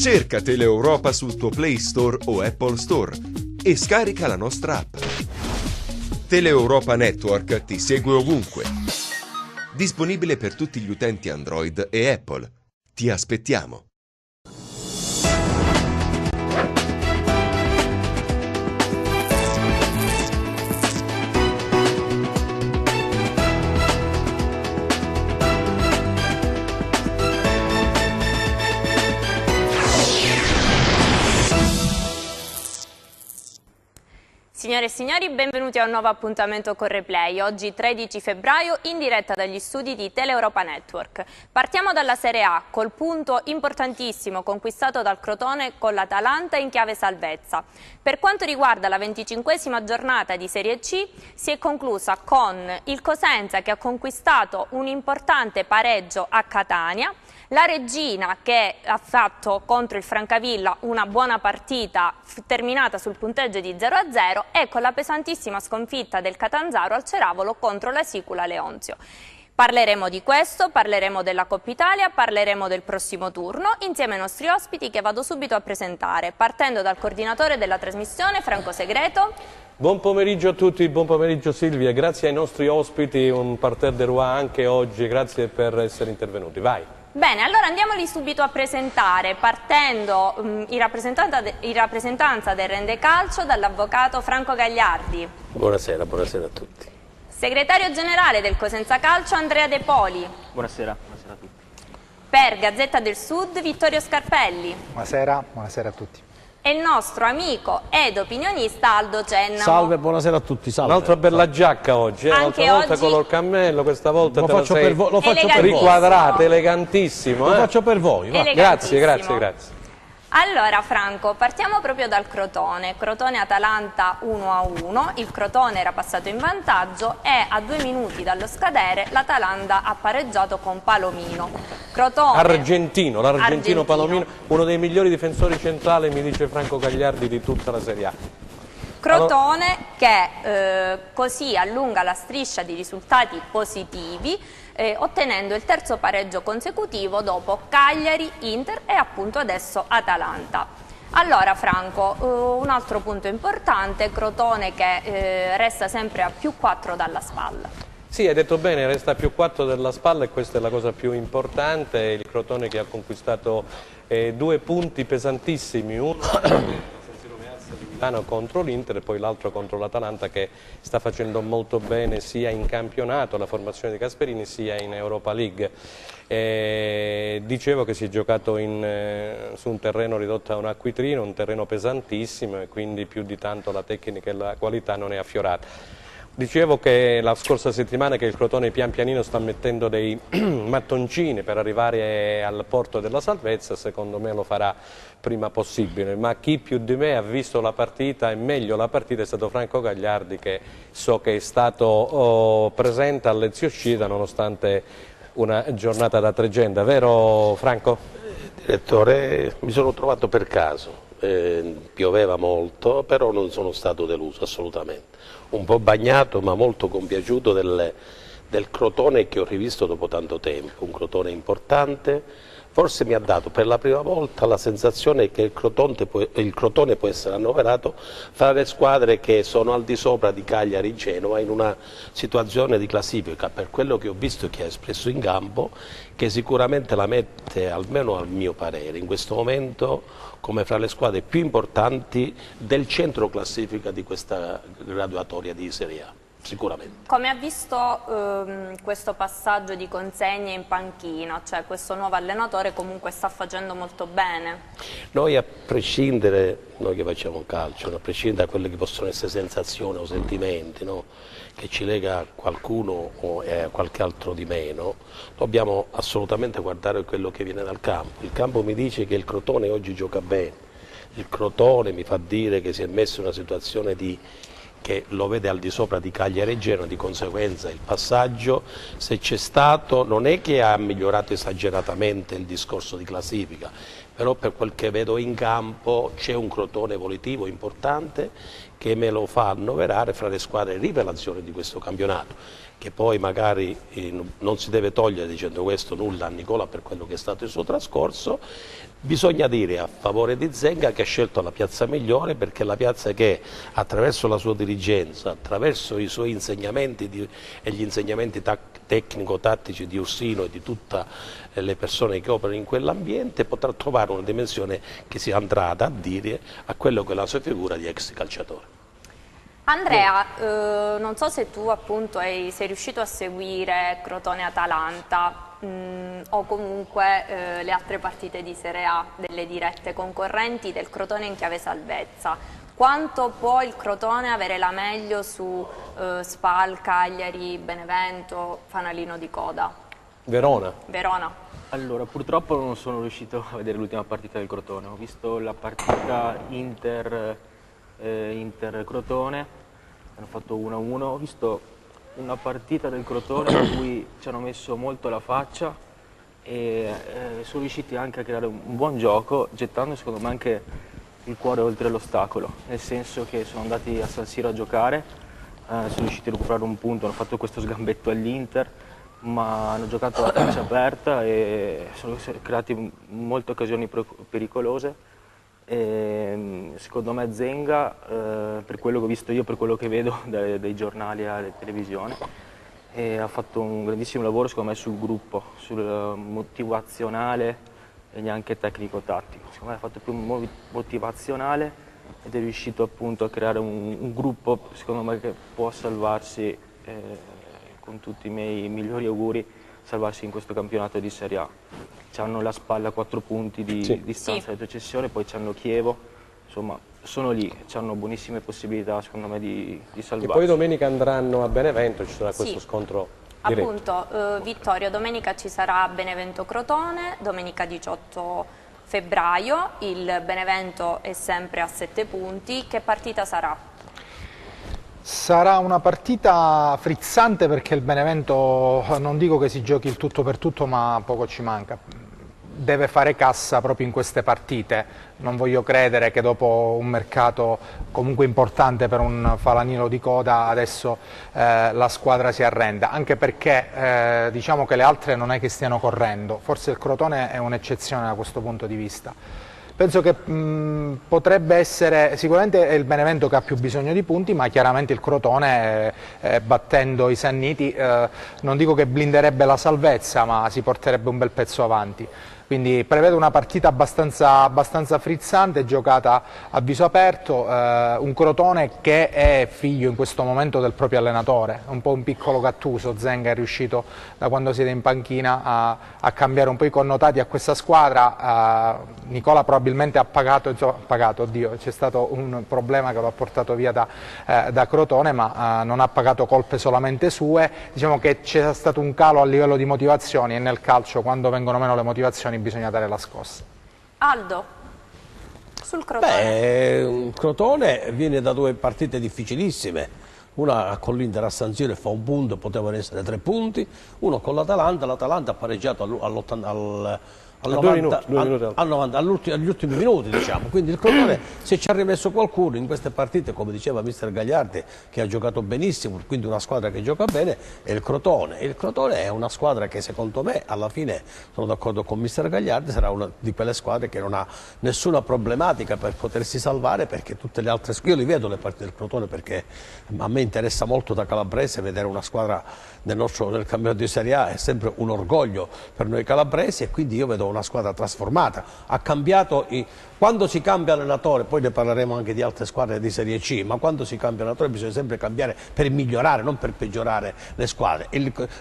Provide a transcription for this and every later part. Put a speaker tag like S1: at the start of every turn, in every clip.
S1: Cerca Teleeuropa sul tuo Play Store o Apple Store e scarica la nostra app. Teleeuropa Network ti segue ovunque. Disponibile per tutti gli utenti Android e Apple. Ti aspettiamo.
S2: Signore e signori, benvenuti a un nuovo appuntamento con Replay, oggi 13 febbraio in diretta dagli studi di Teleeuropa Network. Partiamo dalla Serie A, col punto importantissimo conquistato dal Crotone con l'Atalanta in chiave salvezza. Per quanto riguarda la 25esima giornata di Serie C, si è conclusa con il Cosenza che ha conquistato un importante pareggio a Catania, la Reggina che ha fatto contro il Francavilla una buona partita terminata sul punteggio di 0-0 e con la pesantissima sconfitta del Catanzaro al Ceravolo contro la Sicula Leonzio. Parleremo di questo, parleremo della Coppa Italia, parleremo del prossimo turno insieme ai nostri ospiti che vado subito a presentare, partendo dal coordinatore della trasmissione Franco Segreto.
S3: Buon pomeriggio a tutti, buon pomeriggio Silvia, grazie ai nostri ospiti, un parterre de roi anche oggi, grazie per essere intervenuti. Vai.
S2: Bene, allora andiamoli subito a presentare, partendo in rappresentanza del Rende Calcio dall'avvocato Franco Gagliardi.
S4: Buonasera, buonasera a tutti.
S2: Segretario generale del Cosenza Calcio Andrea De Poli.
S5: Buonasera, buonasera a tutti.
S2: Per Gazzetta del Sud Vittorio Scarpelli.
S6: Buonasera, buonasera a tutti.
S2: E il nostro amico ed opinionista Aldo Cennamo.
S7: Salve, buonasera a tutti, salve.
S3: Un'altra bella giacca oggi,
S2: Anche
S3: l'altra volta
S2: oggi...
S3: color cammello, questa volta
S7: lo
S3: te la
S7: faccio
S3: sei
S7: per voi, lo faccio per voi.
S3: riquadrata, elegantissimo.
S7: Lo faccio per voi, va.
S3: Grazie, grazie, grazie.
S2: Allora Franco, partiamo proprio dal Crotone, Crotone-Atalanta 1-1, il Crotone era passato in vantaggio e a 2 minuti dallo scadere l'Atalanta ha pareggiato con Palomino. Crotone,
S3: l'argentino Palomino, uno dei migliori difensori centrali, mi dice Franco Gagliardi, di tutta la Serie A.
S2: Crotone che così allunga la striscia di risultati positivi, ottenendo il terzo pareggio consecutivo dopo Cagliari, Inter e appunto adesso Atalanta. Allora Franco, un altro punto importante, Crotone che resta sempre a +4 dalla spalla.
S3: Sì, hai detto bene, resta a +4 dalla spalla e questa è la cosa più importante, il Crotone che ha conquistato 2 punti pesantissimi, uno contro l'Inter e poi l'altro contro l'Atalanta che sta facendo molto bene sia in campionato, la formazione di Gasperini, sia in Europa League. Dicevo che si è giocato su un terreno ridotto a un acquitrino, un terreno pesantissimo e quindi più di tanto la tecnica e la qualità non è affiorata. Dicevo che la scorsa settimana che il Crotone pian pianino sta mettendo dei mattoncini per arrivare al porto della salvezza, secondo me lo farà prima possibile, ma chi più di me ha visto la partita e meglio la partita è stato Franco Gagliardi, che so che è stato presente all'Ezio Scida nonostante una giornata da tregenda, vero Franco?
S4: Direttore, mi sono trovato per caso, pioveva molto, però non sono stato deluso assolutamente, un po' bagnato ma molto compiaciuto del Crotone che ho rivisto dopo tanto tempo, un Crotone importante. Forse mi ha dato per la prima volta la sensazione che il Crotone può essere annoverato fra le squadre che sono al di sopra di Cagliari e Genova in una situazione di classifica, per quello che ho visto e che ha espresso in campo, che sicuramente la mette, almeno al mio parere, in questo momento come fra le squadre più importanti del centro classifica di questa graduatoria di Serie A. Sicuramente.
S2: Come ha visto questo passaggio di consegne in panchina, cioè questo nuovo allenatore comunque sta facendo molto bene?
S4: Noi a prescindere, noi che facciamo calcio, a prescindere da quelle che possono essere sensazioni o sentimenti, no? Che ci lega a qualcuno o a qualche altro di meno, dobbiamo assolutamente guardare quello che viene dal campo. Il campo mi dice che il Crotone oggi gioca bene, il Crotone mi fa dire che si è messo in una situazione che lo vede al di sopra di Cagliari e Genoa, di conseguenza il passaggio, se c'è stato, non è che ha migliorato esageratamente il discorso di classifica, però per quel che vedo in campo c'è un Crotone volitivo importante che me lo fa annoverare fra le squadre rivelazione di questo campionato, che poi magari non si deve togliere dicendo questo nulla a Nicola per quello che è stato il suo trascorso. Bisogna dire a favore di Zenga che ha scelto la piazza migliore, perché è la piazza che attraverso la sua dirigenza, attraverso i suoi insegnamenti e gli insegnamenti tecnico-tattici di Ursino e di tutte le persone che operano in quell'ambiente, potrà trovare una dimensione che si andrà ad addire a quello che è la sua figura di ex calciatore.
S2: Andrea, non so se tu appunto sei riuscito a seguire Crotone-Atalanta o comunque le altre partite di Serie A delle dirette concorrenti del Crotone in chiave salvezza. Quanto può il Crotone avere la meglio su Spal, Cagliari, Benevento, fanalino di coda?
S3: Verona.
S5: Allora, purtroppo non sono riuscito a vedere l'ultima partita del Crotone, ho visto la partita Inter-Crotone, hanno fatto 1-1, ho visto una partita del Crotone in cui ci hanno messo molto la faccia e sono riusciti anche a creare un buon gioco, gettando secondo me anche il cuore oltre l'ostacolo, nel senso che sono andati a San Siro a giocare, sono riusciti a recuperare un punto, hanno fatto questo sgambetto all'Inter, ma hanno giocato a faccia aperta e sono creati molte occasioni pericolose. E secondo me Zenga, per quello che ho visto io, per quello che vedo dai giornali alle televisioni, ha fatto un grandissimo lavoro secondo me sul gruppo, sul motivazionale e neanche tecnico-tattico. Secondo me ha fatto più motivazionale ed è riuscito appunto a creare un gruppo secondo me che può salvarsi, con tutti i miei migliori auguri, salvarsi in questo campionato di Serie A. C'hanno la spalla a 4 punti di distanza di retrocessione, poi c'hanno Chievo, insomma sono lì, hanno buonissime possibilità secondo me di salvarsi.
S3: E poi domenica andranno a Benevento, ci sarà questo scontro diretto.
S2: Appunto, Vittorio, domenica ci sarà Benevento-Crotone, domenica 18 febbraio, il Benevento è sempre a 7 punti, che partita sarà?
S6: Sarà una partita frizzante perché il Benevento, non dico che si giochi il tutto per tutto, ma poco ci manca. Deve fare cassa proprio in queste partite. Non voglio credere che dopo un mercato comunque importante per un falanino di coda adesso la squadra si arrenda, anche perché diciamo che le altre non è che stiano correndo. Forse il Crotone è un'eccezione da questo punto di vista. Penso che potrebbe essere, sicuramente è il Benevento che ha più bisogno di punti, ma chiaramente il Crotone battendo i Sanniti non dico che blinderebbe la salvezza, ma si porterebbe un bel pezzo avanti. Quindi prevedo una partita abbastanza frizzante, giocata a viso aperto, un Crotone che è figlio in questo momento del proprio allenatore, un po' un piccolo Gattuso. Zenga è riuscito da quando siede in panchina a cambiare un po' i connotati a questa squadra. Nicola probabilmente ha pagato, oddio, c'è stato un problema che lo ha portato via da Crotone, ma non ha pagato colpe solamente sue. Diciamo che c'è stato un calo a livello di motivazioni e nel calcio quando vengono meno le motivazioni bisogna dare la scossa.
S2: Aldo, sul Crotone.
S7: Il Crotone viene da 2 partite difficilissime, una con l'Inter a San Siro e fa 1 punto, potevano essere 3 punti, uno con l'Atalanta ha pareggiato agli ultimi minuti, diciamo. Quindi il Crotone, se ci ha rimesso qualcuno in queste partite, come diceva mister Gagliardi, che ha giocato benissimo, quindi una squadra che gioca bene, è il Crotone. Il Crotone è una squadra che secondo me, alla fine, sono d'accordo con mister Gagliardi, sarà una di quelle squadre che non ha nessuna problematica per potersi salvare, perché tutte le altre squadre, io li vedo le partite del Crotone perché a me interessa molto da calabrese vedere una squadra nel campionato di Serie A, è sempre un orgoglio per noi calabresi, e quindi io vedo una squadra trasformata. Ha cambiato quando si cambia allenatore, poi ne parleremo anche di altre squadre di Serie C, ma quando si cambia allenatore bisogna sempre cambiare per migliorare, non per peggiorare le squadre.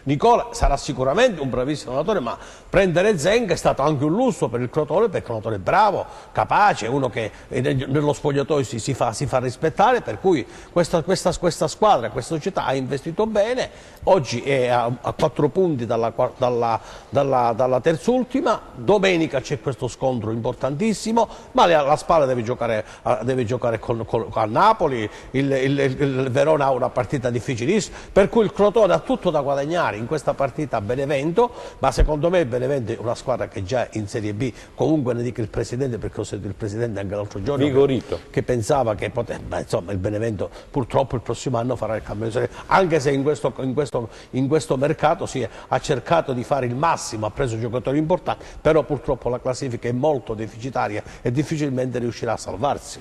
S7: Nicola sarà sicuramente un bravissimo allenatore, ma prendere Zenga è stato anche un lusso per il Crotone, perché è un allenatore bravo, capace, uno che nello spogliatoio si fa rispettare, per cui questa squadra, questa società ha investito bene. Oggi è a 4 punti dalla terzultima, domenica c'è questo scontro importantissimo, ma la Spal deve giocare a Napoli, il Verona ha una partita difficilissima, per cui il Crotone ha tutto da guadagnare in questa partita a Benevento, ma secondo me il Benevento è una squadra che già in Serie B, comunque ne dico il Presidente, perché ho sentito il Presidente anche l'altro giorno, che pensava che insomma il Benevento purtroppo il prossimo anno farà il campionato di Serie B, anche se in questo mercato ha cercato di fare il massimo, ha preso giocatori importanti, però purtroppo la classifica è molto deficitaria e difficilmente riuscirà a salvarsi.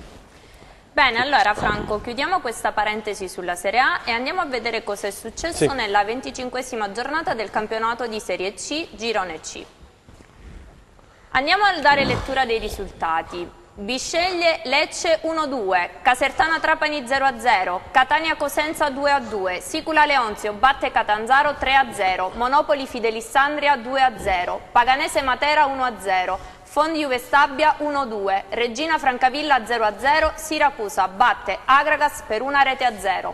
S2: Bene, allora Franco, chiudiamo questa parentesi sulla Serie A e andiamo a vedere cosa è successo nella 25esima giornata del campionato di Serie C, Girone C. Andiamo a dare lettura dei risultati. Bisceglie Lecce 1-2, Casertana Trapani 0-0, Catania Cosenza 2-2, Sicula Leonzio batte Catanzaro 3-0, Monopoli Fidelissandria 2-0, Paganese Matera 1-0, Fondi Juve Stabia 1-2, Regina Francavilla 0-0, Siracusa batte Agragas per 1-0.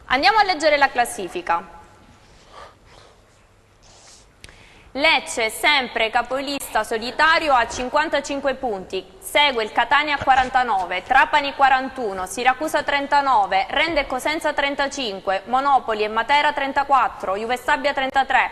S2: Andiamo a leggere la classifica. Lecce sempre capolista solitario a 55 punti, segue il Catania a 49, Trapani 41, Siracusa 39, Rende e Cosenza 35, Monopoli e Matera 34, Juve Stabia 33,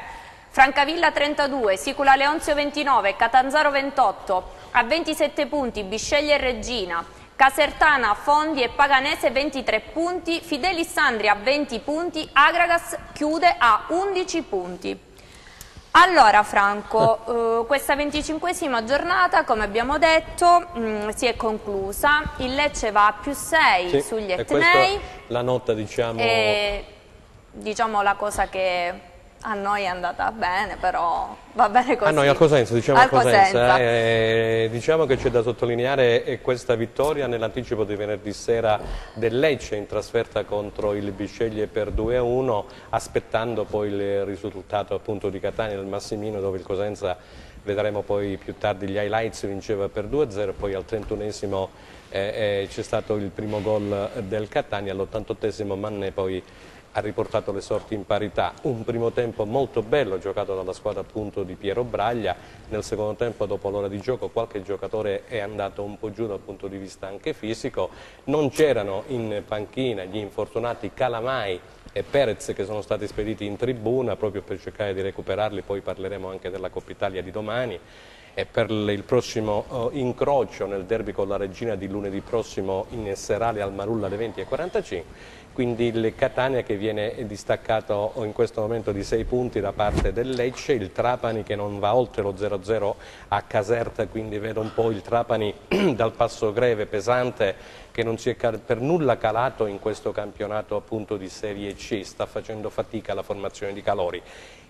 S2: Francavilla 32, Sicula Leonzio 29, Catanzaro 28, a 27 punti Bisceglie e Regina, Casertana, Fondi e Paganese 23 punti, Fidelissandria 20 punti, Agragas chiude a 11 punti. Allora Franco, questa 25esima giornata, come abbiamo detto, si è conclusa, il Lecce va a +6 sugli Etnei.
S3: La nota, diciamo...
S2: E, diciamo la cosa che a noi è andata bene, però va bene così.
S3: A noi al Cosenza, diciamo al Cosenza. Diciamo che c'è da sottolineare questa vittoria nell'anticipo di venerdì sera del Lecce in trasferta contro il Bisceglie per 2-1, aspettando poi il risultato appunto di Catania del Massimino, dove il Cosenza, vedremo poi più tardi gli highlights, vinceva per 2-0, poi al 31esimo c'è stato il primo gol del Catania, all'88esimo Manne poi ha riportato le sorti in parità. Un primo tempo molto bello giocato dalla squadra appunto di Piero Braglia, nel secondo tempo dopo l'ora di gioco qualche giocatore è andato un po' giù dal punto di vista anche fisico, non c'erano in panchina gli infortunati Calamai e Perez che sono stati spediti in tribuna proprio per cercare di recuperarli, poi parleremo anche della Coppa Italia di domani. E per il prossimo incrocio nel derby con la Regina di lunedì prossimo in serale al Marulla alle 20:45, quindi il Catania che viene distaccato in questo momento di 6 punti da parte del Lecce, il Trapani che non va oltre lo 0-0 a Caserta, quindi vedo un po' il Trapani dal passo greve, pesante, che non si è per nulla calato in questo campionato appunto di Serie C, sta facendo fatica la formazione di calori.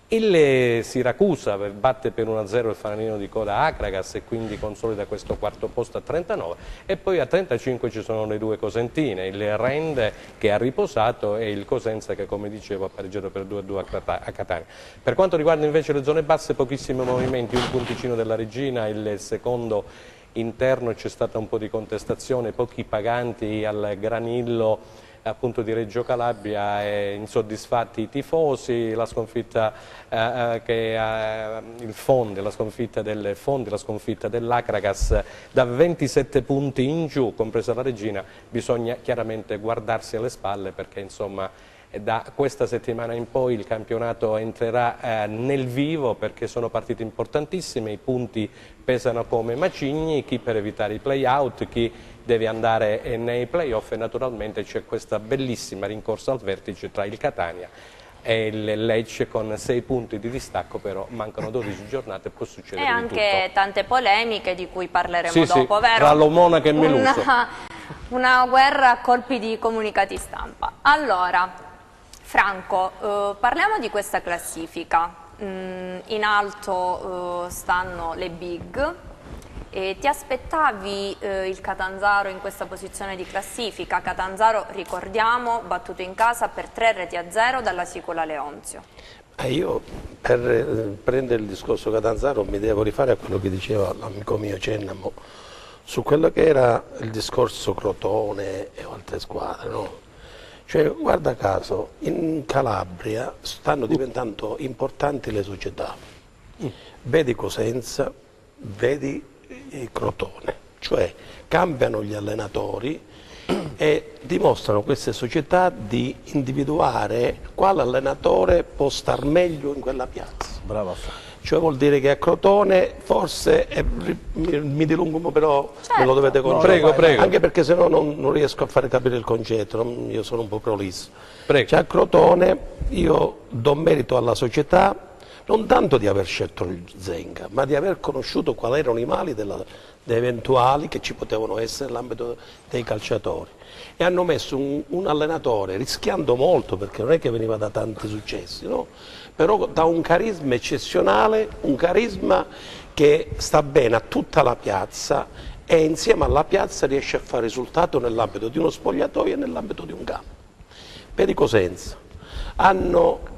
S3: Il Siracusa batte per 1-0 il fanalino di coda Akragas e quindi consolida questo quarto posto a 39 e poi a 35 ci sono le due cosentine, il Rende che ha riposato e il Cosenza che come dicevo ha pareggiato per 2-2 a Catania. Per quanto riguarda invece le zone basse pochissimi movimenti, un punticino della Regina, il secondo interno c'è stata un po' di contestazione, pochi paganti al Granillo appunto di Reggio Calabria, insoddisfatti i tifosi, la sconfitta il Fondi, la sconfitta del Fondi, la sconfitta dell'Akragas da 27 punti in giù, compresa la Regina, bisogna chiaramente guardarsi alle spalle perché insomma da questa settimana in poi il campionato entrerà nel vivo perché sono partite importantissime, i punti pesano come macigni, chi per evitare i play-out, chi deve andare nei play-off e naturalmente c'è questa bellissima rincorsa al vertice tra il Catania e il Lecce con 6 punti di distacco, però mancano 12 giornate e può succedere
S2: e
S3: di tutto.
S2: E anche tante polemiche di cui parleremo dopo, vero?
S3: Tra l'Omonaca e Meluso.
S2: Una guerra a colpi di comunicati stampa. Allora, Franco, parliamo di questa classifica. In alto stanno le big. E ti aspettavi il Catanzaro in questa posizione di classifica? Catanzaro, ricordiamo, battuto in casa per 3-0 dalla Sicula Leonzio.
S4: Io per prendere il discorso Catanzaro mi devo rifare a quello che diceva l'amico mio Cennamo su quello che era il discorso Crotone e altre squadre, no? Cioè, guarda caso, in Calabria stanno diventando importanti le società. Vedi Cosenza, vedi il Crotone, cioè cambiano gli allenatori e dimostrano queste società di individuare quale allenatore può star meglio in quella piazza.
S7: Bravo.
S4: Cioè vuol dire che a Crotone forse, mi dilungo però
S2: certo,
S4: me lo dovete concedere,
S3: prego, prego.
S4: Anche perché sennò non riesco a fare capire il concetto, io sono un po' prolisso.
S3: Prego.
S4: Cioè a Crotone io do merito alla società non tanto di aver scelto il Zenga, ma di aver conosciuto quali erano i mali eventuali che ci potevano essere nell'ambito dei calciatori. E hanno messo un allenatore, rischiando molto, perché non è che veniva da tanti successi, no? Però da un carisma eccezionale, un carisma che sta bene a tutta la piazza e insieme alla piazza riesce a fare risultato nell'ambito di uno spogliatoio e nell'ambito di un campo. Per i Cosenza hanno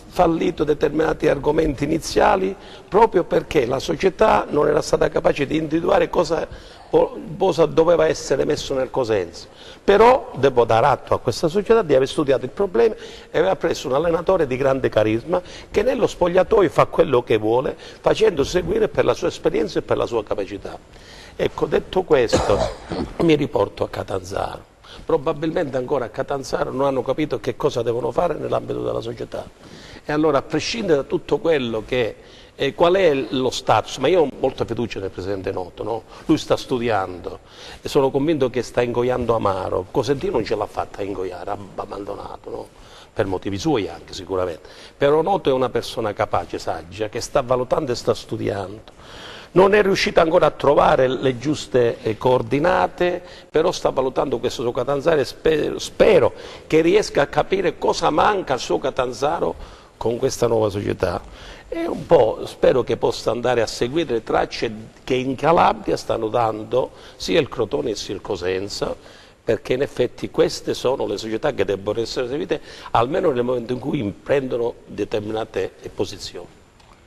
S4: fallito determinati argomenti iniziali proprio perché la società non era stata capace di individuare cosa doveva essere messo nel Cosenza. Però devo dare atto a questa società di aver studiato il problema e aveva preso un allenatore di grande carisma che nello spogliatoio fa quello che vuole, facendo seguire per la sua esperienza e per la sua capacità. Ecco, detto questo, mi riporto a Catanzaro. Probabilmente ancora a Catanzaro non hanno capito che cosa devono fare nell'ambito della società. E allora, a prescindere da tutto quello che qual è lo status, ma io ho molta fiducia nel Presidente Noto, no? Lui sta studiando e sono convinto che sta ingoiando amaro. Cosentino non ce l'ha fatta a ingoiare, ha abbandonato, no? Per motivi suoi anche sicuramente. Però Noto è una persona capace, saggia, che sta valutando e sta studiando. Non è riuscita ancora a trovare le giuste coordinate, però sta valutando questo suo Catanzaro e spero che riesca a capire cosa manca al suo Catanzaro con questa nuova società. E un po' spero che possa andare a seguire le tracce che in Calabria stanno dando sia il Crotone sia il Cosenza, perché in effetti queste sono le società che debbono essere seguite almeno nel momento in cui prendono determinate posizioni.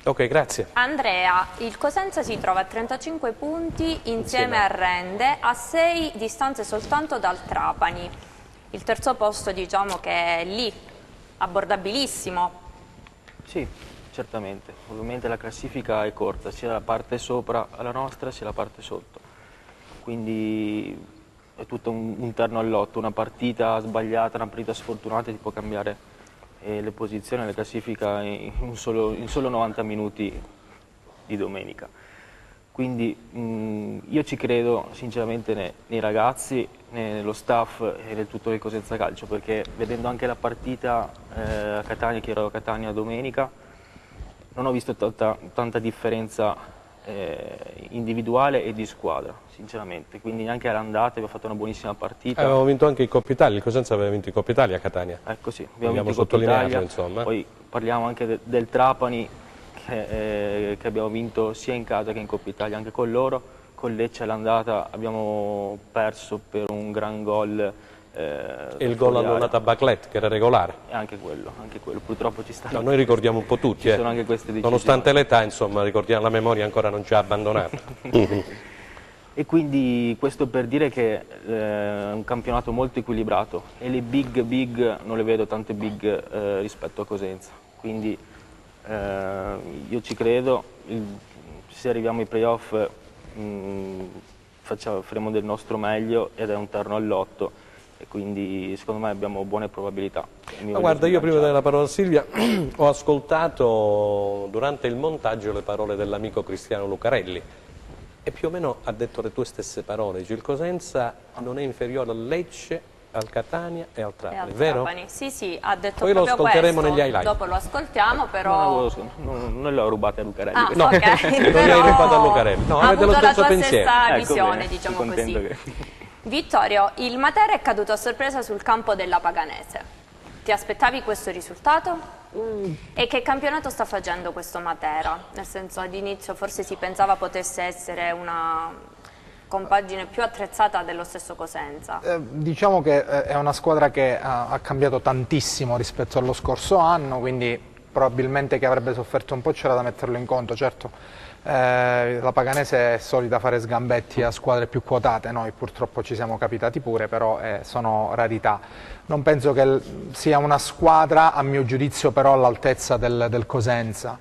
S3: Ok, grazie.
S2: Andrea, il Cosenza si trova a 35 punti insieme a Rende, a 6 distanze soltanto dal Trapani. Il terzo posto diciamo che è lì, abbordabilissimo.
S5: Sì, certamente. Ovviamente la classifica è corta, sia la parte sopra alla nostra sia la parte sotto. Quindi è tutto un terno al lotto, una partita sbagliata, una partita sfortunata ti può cambiare le posizioni, la classifica in solo 90 minuti di domenica. Quindi io ci credo sinceramente nei ragazzi, nello staff e nel tutto del Cosenza Calcio, perché vedendo anche la partita a Catania, che ero a Catania domenica, non ho visto tanta differenza individuale e di squadra, sinceramente. Quindi anche all'andata abbiamo fatto una buonissima partita.
S3: Avevamo vinto anche in Coppa Italia, il Cosenza aveva vinto in Coppa Italia a Catania.
S5: Ecco sì,
S3: Vogliamo
S5: vinto in Coppa Italia,
S3: insomma.
S5: Poi parliamo anche del Trapani che abbiamo vinto sia in casa che in Coppa Italia, anche con loro. Con Lecce all'andata abbiamo perso per un gran gol.
S3: E il gol annullato a Baclet, che era regolare.
S5: E anche quello purtroppo ci sta.
S3: No, noi ricordiamo un po' tutti,
S5: Ci sono anche queste decisioni.
S3: Nonostante l'età, insomma, ricordiamo, la memoria ancora non ci ha abbandonato.
S5: E quindi questo per dire che è un campionato molto equilibrato e le big non le vedo tante big rispetto a Cosenza. Quindi io ci credo, se arriviamo ai playoff faremo del nostro meglio ed è un terno al lotto. E quindi secondo me abbiamo buone probabilità.
S3: Ma guarda, io prima di dare la parola a Silvia ho ascoltato durante il montaggio le parole dell'amico Cristiano Lucarelli e più o meno ha detto le tue stesse parole, dice il Cosenza non è inferiore al Lecce, al Catania e al Trapani, vero?
S2: Trapani. Sì, sì, ha detto
S3: poi
S2: proprio
S3: lo ascolteremo
S2: questo.
S3: negli highlight.
S2: Dopo lo ascoltiamo, però...
S5: Non l'ho rubata a Lucarelli.
S2: Ah,
S5: questa.
S2: ok,
S3: Non gli
S2: però
S3: hai rubato a Lucarelli. No,
S2: ha
S3: avete lo
S2: avuto la
S3: stesso
S2: tua
S3: pensiero.
S2: stessa
S5: Ecco,
S2: visione,
S5: bene,
S2: diciamo
S5: sono
S2: così.
S5: contento che...
S2: Vittorio, il Matera è caduto a sorpresa sul campo della Paganese. Ti aspettavi questo risultato? E che campionato sta facendo questo Matera? Nel senso, ad inizio forse si pensava potesse essere una compagine più attrezzata dello stesso Cosenza.
S6: Diciamo che è una squadra che ha cambiato tantissimo rispetto allo scorso anno, quindi probabilmente che avrebbe sofferto un po' c'era da metterlo in conto, certo. La Paganese è solita fare sgambetti a squadre più quotate, noi purtroppo ci siamo capitati pure, però sono rarità. Non penso che sia una squadra, a mio giudizio, però all'altezza del Cosenza.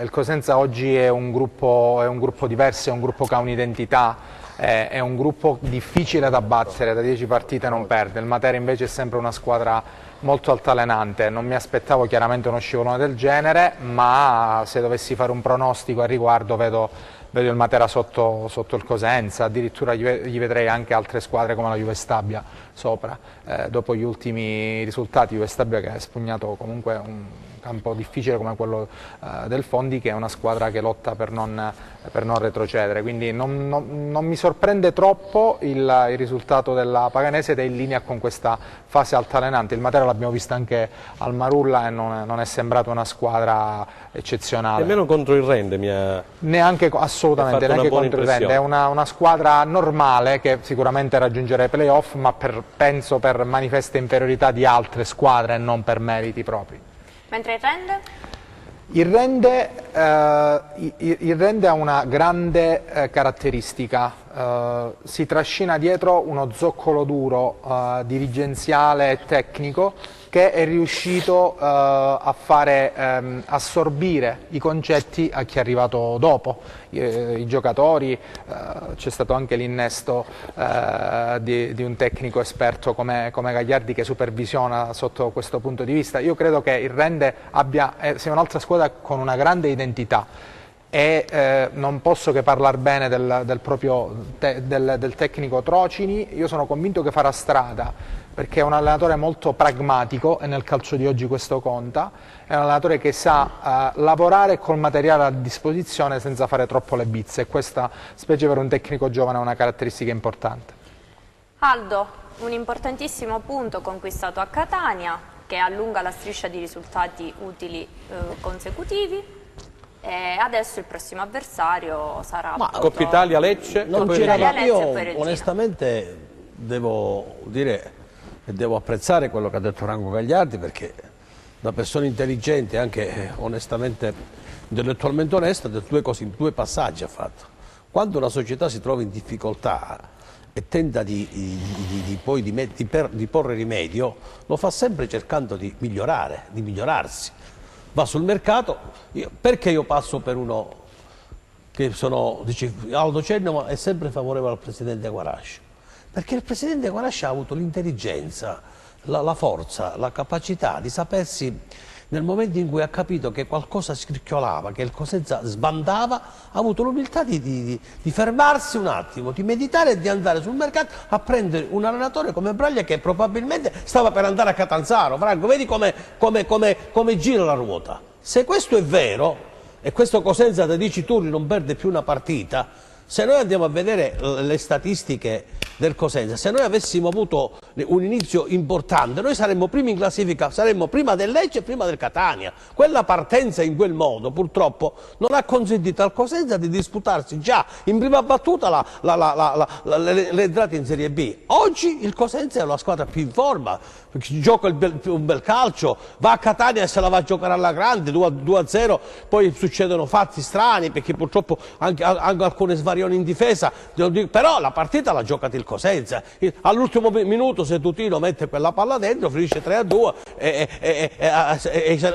S6: Il Cosenza oggi è un gruppo diverso, è un gruppo che ha un'identità, è un gruppo difficile da battere, da 10 partite non perde. Il Matera invece è sempre una squadra molto altalenante, non mi aspettavo chiaramente uno scivolone del genere, ma se dovessi fare un pronostico a riguardo vedo il Matera sotto il Cosenza, addirittura gli vedrei anche altre squadre come la Juve Stabia sopra, dopo gli ultimi risultati. Juve Stabia che ha espugnato comunque un campo difficile come quello del Fondi, che è una squadra che lotta per non retrocedere, quindi non mi sorprende troppo il risultato della Paganese ed è in linea con questa fase altalenante. Il Matera l'abbiamo visto anche al Marulla e non è sembrata una squadra eccezionale.
S3: Nemmeno contro il Rende mi ha...
S6: Neanche, assolutamente, neanche contro il Rende, è una squadra normale che sicuramente raggiungerà i playoff, ma penso per manifesta inferiorità di altre squadre e non per meriti propri.
S2: Mentre il Rende?
S6: Il Rende ha una grande caratteristica, si trascina dietro uno zoccolo duro dirigenziale e tecnico che è riuscito a fare assorbire i concetti a chi è arrivato dopo, i giocatori, c'è stato anche l'innesto di un tecnico esperto come Gagliardi che supervisiona sotto questo punto di vista. Io credo che il Rende sia un'altra squadra con una grande identità e non posso che parlare bene del tecnico Trocini. Io sono convinto che farà strada perché è un allenatore molto pragmatico e nel calcio di oggi questo conta, è un allenatore che sa lavorare col materiale a disposizione senza fare troppo le bizze e questa, specie per un tecnico giovane, è una caratteristica importante.
S2: Aldo, un importantissimo punto conquistato a Catania che allunga la striscia di risultati utili consecutivi. E adesso il prossimo avversario sarà
S3: Coppa Italia-Lecce.
S2: Io
S7: onestamente devo dire e devo apprezzare quello che ha detto Franco Gagliardi, perché da persona intelligente, anche onestamente intellettualmente onesta, due passaggi ha fatto. Quando una società si trova in difficoltà e tenta di porre rimedio, lo fa sempre cercando di migliorare, di migliorarsi. Va sul mercato. Perché io passo per uno che dice Aldo Cernova è sempre favorevole al presidente Guarasci? Perché il presidente Guarasci ha avuto l'intelligenza, la forza, la capacità di sapersi, nel momento in cui ha capito che qualcosa scricchiolava, che il Cosenza sbandava, ha avuto l'umiltà di fermarsi un attimo, di meditare e di andare sul mercato a prendere un allenatore come Braglia che probabilmente stava per andare a Catanzaro. Franco, vedi come gira la ruota. Se questo è vero, e questo Cosenza da 10 turni non perde più una partita, se noi andiamo a vedere le statistiche del Cosenza, se noi avessimo avuto un inizio importante, noi saremmo primi in classifica, saremmo prima del Lecce e prima del Catania. Quella partenza in quel modo purtroppo non ha consentito al Cosenza di disputarsi già in prima battuta le entrate in Serie B. Oggi il Cosenza è la squadra più in forma, gioca un bel calcio, va a Catania e se la va a giocare alla grande, 2-0, poi succedono fatti strani perché purtroppo anche alcune svarioni in difesa, però la partita l'ha giocata il Cosenza. All'ultimo minuto se Tutino mette quella palla dentro finisce 3-2 e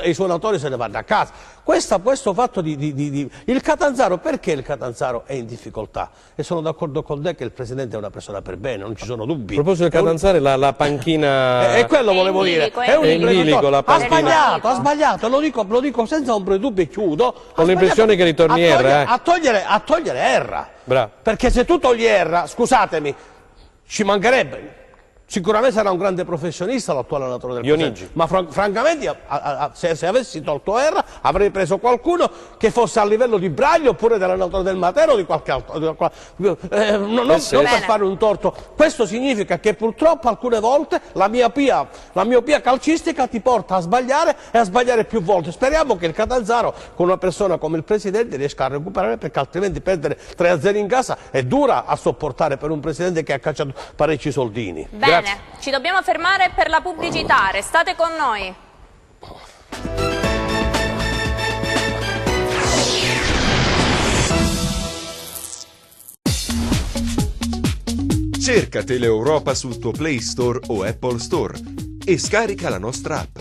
S7: i suonatori se ne vanno a casa. Questo fatto il Catanzaro, perché il Catanzaro è in difficoltà? E sono d'accordo con te che il presidente è una persona per bene, non ci sono dubbi.
S3: A proposito del Catanzaro, la panchina...
S7: È quello volevo dire.
S3: È un imbrico, la panchina.
S7: Ha sbagliato, lo dico senza ombra di dubbio e chiudo.
S3: Ho l'impressione che ritorni Erra.
S7: A togliere Erra.
S3: Bravo.
S7: Perché se tu togli Erra, scusatemi, ci mancherebbe. Sicuramente sarà un grande professionista l'attuale allenatore del Cosenza, ma francamente se avessi tolto Erra avrei preso qualcuno che fosse a livello di Braglio oppure dell'allenatore del Matera o di qualche altro, non per fare un torto. Questo significa che purtroppo alcune volte la miopia calcistica ti porta a sbagliare e a sbagliare più volte. Speriamo che il Catanzaro con una persona come il presidente riesca a recuperare, perché altrimenti perdere 3-0 in casa è dura a sopportare per un presidente che ha cacciato parecchi soldini.
S2: Bene, ci dobbiamo fermare per la pubblicità, restate con noi.
S1: Cerca Teleeuropa sul tuo Play Store o Apple Store e scarica la nostra app.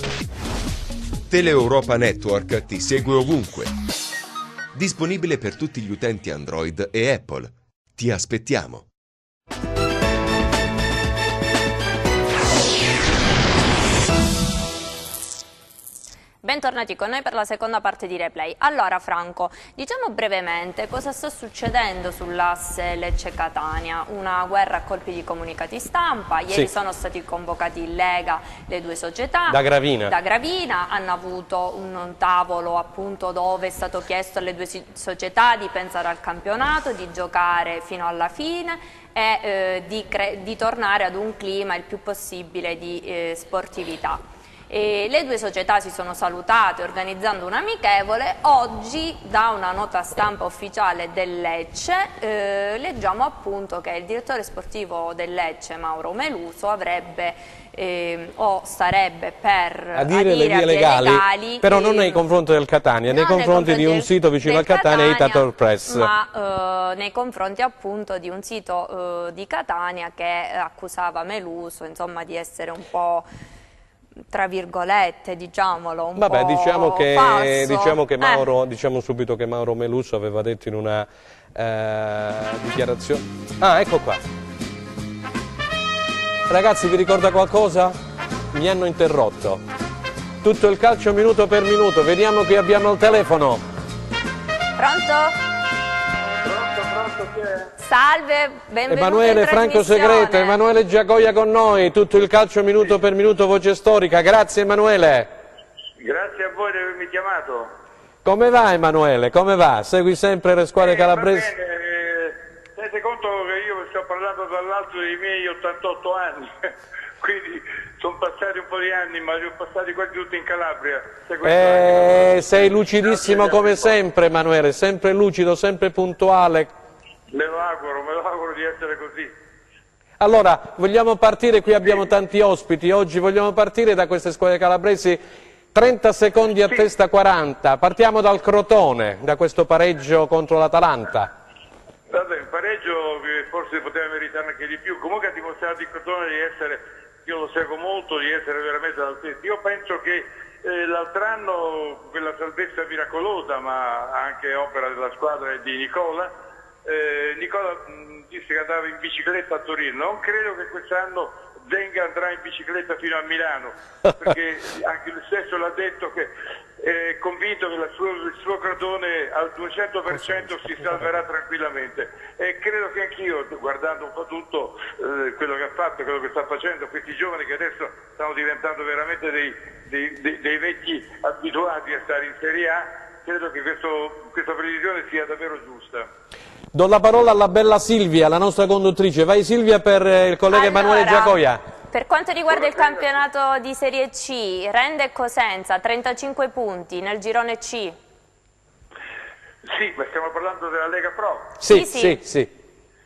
S1: Teleeuropa Network ti segue ovunque. Disponibile per tutti gli utenti Android e Apple. Ti aspettiamo!
S2: Bentornati con noi per la seconda parte di Replay. Allora Franco, diciamo brevemente cosa sta succedendo sull'asse Lecce-Catania, una guerra a colpi di comunicati stampa, ieri sono stati convocati in Lega le due società. Da Gravina hanno avuto un tavolo appunto dove è stato chiesto alle due società di pensare al campionato, di giocare fino alla fine e di tornare ad un clima il più possibile di sportività. Le due società si sono salutate organizzando un amichevole. Oggi da una nota stampa ufficiale del Lecce leggiamo appunto che il direttore sportivo del Lecce, Mauro Meluso, avrebbe o starebbe per
S3: adire le vie legali, però non nei confronti del Catania, nei confronti di un sito vicino al Catania, Itator Press,
S2: ma nei confronti appunto di un sito di Catania che accusava Meluso insomma di essere un po', tra virgolette, diciamolo, un po'
S3: diciamo che Mauro, diciamo subito che Mauro Meluso aveva detto in una dichiarazione. Ah, ecco qua. Ragazzi, vi ricorda qualcosa? Mi hanno interrotto. Tutto il calcio minuto per minuto. Vediamo chi abbiamo al telefono.
S2: Pronto?
S8: Chi è?
S2: Salve, benvenuto
S3: Emanuele Franco Segreto, Emanuele Giacoia con noi, tutto il calcio minuto per minuto, voce storica. Grazie Emanuele.
S8: Grazie a voi di avermi chiamato.
S3: Come va Emanuele? Come va? Segui sempre le squadre calabresi?
S8: Va bene, tenete conto che io sto parlando dall'alto dei miei 88 anni, quindi sono passati un po' di anni, ma li ho passati quasi tutti in Calabria.
S3: Sei lucidissimo come sempre Emanuele, sempre lucido, sempre puntuale.
S8: Me lo auguro di essere così.
S3: Allora, vogliamo partire, qui abbiamo tanti ospiti, oggi vogliamo partire da queste squadre calabresi, 30 secondi a testa 40, partiamo dal Crotone, da questo pareggio contro l'Atalanta.
S8: Vabbè, un pareggio che forse poteva meritare anche di più, comunque ha dimostrato il Crotone di essere, io lo seguo molto, di essere veramente all'altezza. Io penso che l'altro anno quella salvezza miracolosa, ma anche opera della squadra e di Nicola, Nicola disse che andava in bicicletta a Torino. Non credo che quest'anno andrà in bicicletta fino a Milano, perché anche lui stesso l'ha detto che è convinto che il suo Crotone al 200% si salverà tranquillamente, e credo che anch'io, guardando un po' tutto quello che ha fatto, quello che sta facendo, questi giovani che adesso stanno diventando veramente dei vecchi abituati a stare in Serie A, credo che questa previsione sia davvero giusta.
S3: Do la parola alla bella Silvia, la nostra conduttrice. Vai Silvia per il collega Emanuele Giacoia.
S2: Per quanto riguarda il campionato di Serie C, Rende e Cosenza 35 punti nel girone C.
S8: Sì, ma stiamo parlando della Lega Pro.
S3: Sì.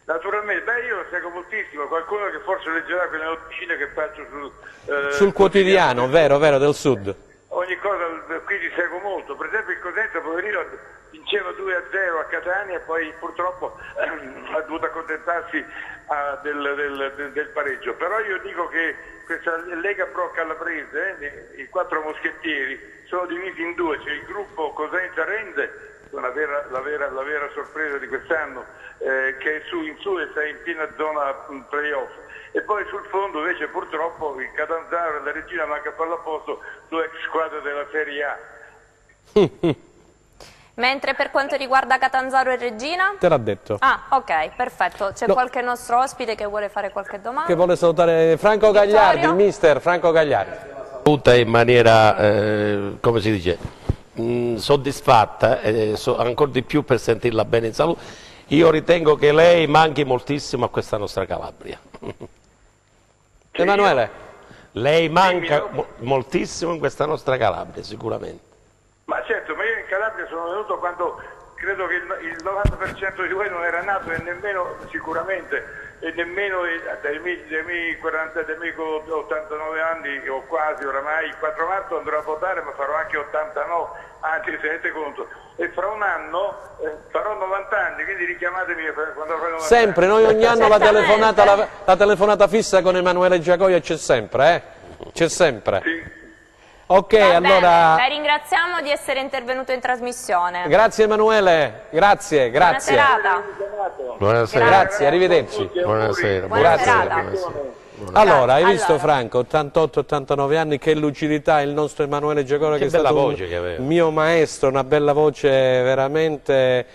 S8: Naturalmente, io lo seguo moltissimo, qualcuno che forse leggerà quelle noticine che faccio
S3: sul quotidiano, vero, del Sud.
S8: Ogni cosa, quindi seguo molto. Per esempio il Cosenza, poverino, vinceva 2-0 a Catania e poi purtroppo ha dovuto accontentarsi del pareggio. Però io dico che questa Lega Pro calabrese, i quattro moschettieri, sono divisi in due. C'è il gruppo Cosenza-Rende, la vera sorpresa di quest'anno, che è in su e sta in piena zona playoff. E poi sul fondo invece purtroppo il Catanzaro e la Regina manca per l'apposto, due ex squadre della Serie A.
S2: Mentre per quanto riguarda Catanzaro e Regina?
S3: Te l'ha detto.
S2: Ah, ok, perfetto. C'è qualche nostro ospite che vuole fare qualche domanda?
S3: Che vuole salutare Franco Gagliardi, il mister Franco Gagliardi.
S4: Tutta in maniera, come si dice, soddisfatta, ancora di più per sentirla bene in salute. Io ritengo che lei manchi moltissimo a questa nostra Calabria.
S3: Emanuele?
S4: Lei manca moltissimo in questa nostra Calabria, sicuramente.
S8: Ma certo, ma io in Calabria sono venuto quando credo che il 90% di voi non era nato, e nemmeno sicuramente, e nemmeno dai miei 89 anni o quasi oramai. Il 4 marzo andrò a votare, ma farò anche 89, anzi tenete conto, e fra un anno farò 90 anni, quindi richiamatemi quando avrò 90
S3: sempre,
S8: anni.
S3: Noi ogni anno la telefonata fissa con Emanuele Giacoia c'è sempre, C'è sempre.
S8: Sì.
S3: Ok,
S2: Va
S3: allora...
S2: bene, la ringraziamo di essere intervenuto in trasmissione.
S3: Grazie Emanuele, grazie, grazie.
S2: Buona serata.
S4: Buonasera.
S3: Grazie, arrivederci.
S4: Buonasera.
S2: Buona
S3: Grazie.
S2: serata.
S3: Allora, hai visto
S2: Allora.
S3: Franco, 88-89 anni, che lucidità il nostro Emanuele Giacora, che è
S4: bella
S3: stato
S4: voce che aveva.
S3: un mio maestro, una bella voce veramente,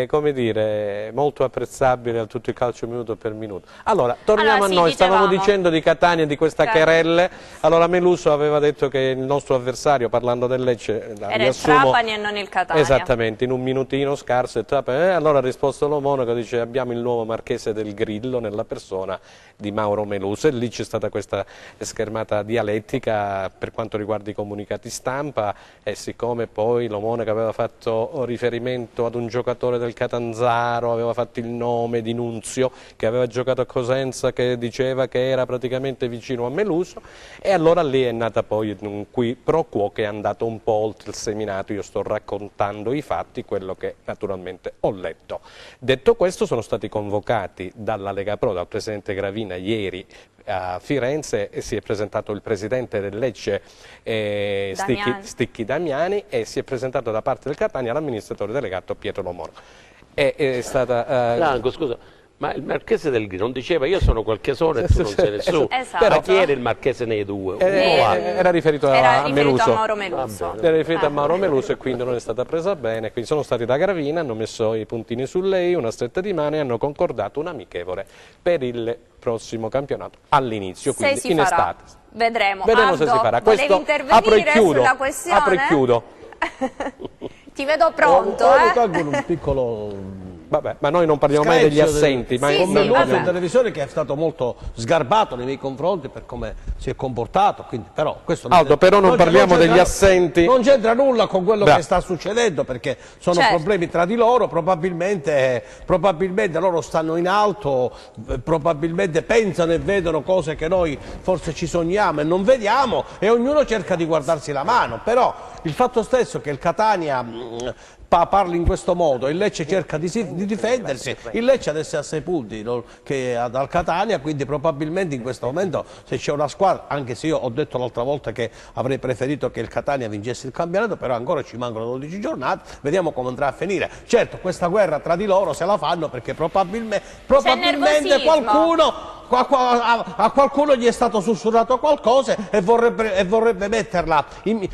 S3: come dire, molto apprezzabile a tutto il calcio minuto per minuto. Allora, torniamo
S2: Allora, sì,
S3: a noi, stavamo
S2: dicevamo.
S3: dicendo di Catania e di questa
S2: Certo.
S3: querelle. Allora Meluso aveva detto che il nostro avversario, parlando del Lecce,
S2: Era il
S3: riassumo,
S2: Trapani e non il Catania.
S3: esattamente, in un minutino scarso, allora ha risposto lo Monaco, dice abbiamo il nuovo Marchese del Grillo nella persona di Mauro Meluso, e lì c'è stata questa schermata dialettica per quanto riguarda i comunicati stampa, e siccome poi lo Monaco aveva fatto riferimento ad un giocatore del Catanzaro, aveva fatto il nome di Nunzio che aveva giocato a Cosenza, che diceva che era praticamente vicino a Meluso, e allora lì è nata poi un qui pro quo che è andato un po' oltre il seminato. Io sto raccontando i fatti, quello che naturalmente ho letto. Detto questo, sono stati convocati dalla Lega Pro, dal presidente Gravina ieri a Firenze, e si è presentato il presidente del Lecce Sticchi Damiani, e si è presentato da parte del Catania l'amministratore delegato Pietro Lo Monaco. È stata
S4: Franco, scusa, ma il Marchese del Grillo non diceva io sono qualche sono e tu non sei nessuno?
S2: Esatto.
S4: Ma chi era il Marchese nei due?
S3: era riferito
S2: Era
S3: a
S2: riferito
S3: Meluso.
S2: a Mauro Meluso.
S3: Era riferito a Mauro Meluso, e quindi non è stata presa bene. Quindi sono stati da Gravina, hanno messo i puntini su lei, una stretta di mano, e hanno concordato un amichevole per il prossimo campionato all'inizio,
S2: Se
S3: quindi
S2: si
S3: in
S2: farà.
S3: estate.
S2: Vedremo.
S3: Vedremo se si farà.
S2: Volevi
S3: Questo apro e
S2: intervenire
S3: chiudo.
S2: sulla questione?
S3: Apro e chiudo.
S2: Ti vedo pronto,
S7: Tolgo un piccolo
S3: Vabbè, ma noi non parliamo mai degli
S7: screzio
S3: assenti, ma
S2: Sì,
S7: con
S2: sì,
S7: Meluso
S2: vabbè.
S7: in televisione, che è stato molto sgarbato nei miei confronti per come si è comportato, quindi, però questo
S3: Aldo, però non parliamo
S7: c'entra-
S3: degli assenti.
S7: non c'entra nulla con quello
S3: Beh.
S7: che sta succedendo, perché sono
S2: Certo.
S7: problemi tra di loro, probabilmente loro stanno in alto, probabilmente pensano e vedono cose che noi forse ci sogniamo e non vediamo, e ognuno cerca di guardarsi la mano. Però il fatto stesso che il Catania parli in questo modo, il Lecce cerca di difendersi, il Lecce adesso è a 6 punti dal Catania, quindi probabilmente in questo momento, se c'è una squadra, anche se io ho detto l'altra volta che avrei preferito che il Catania vincesse il campionato, però ancora ci mancano 12 giornate, vediamo come andrà a finire. Certo, questa guerra tra di loro se la fanno perché probabilmente
S2: nervosismo.
S7: a qualcuno gli è stato sussurrato qualcosa e vorrebbe metterla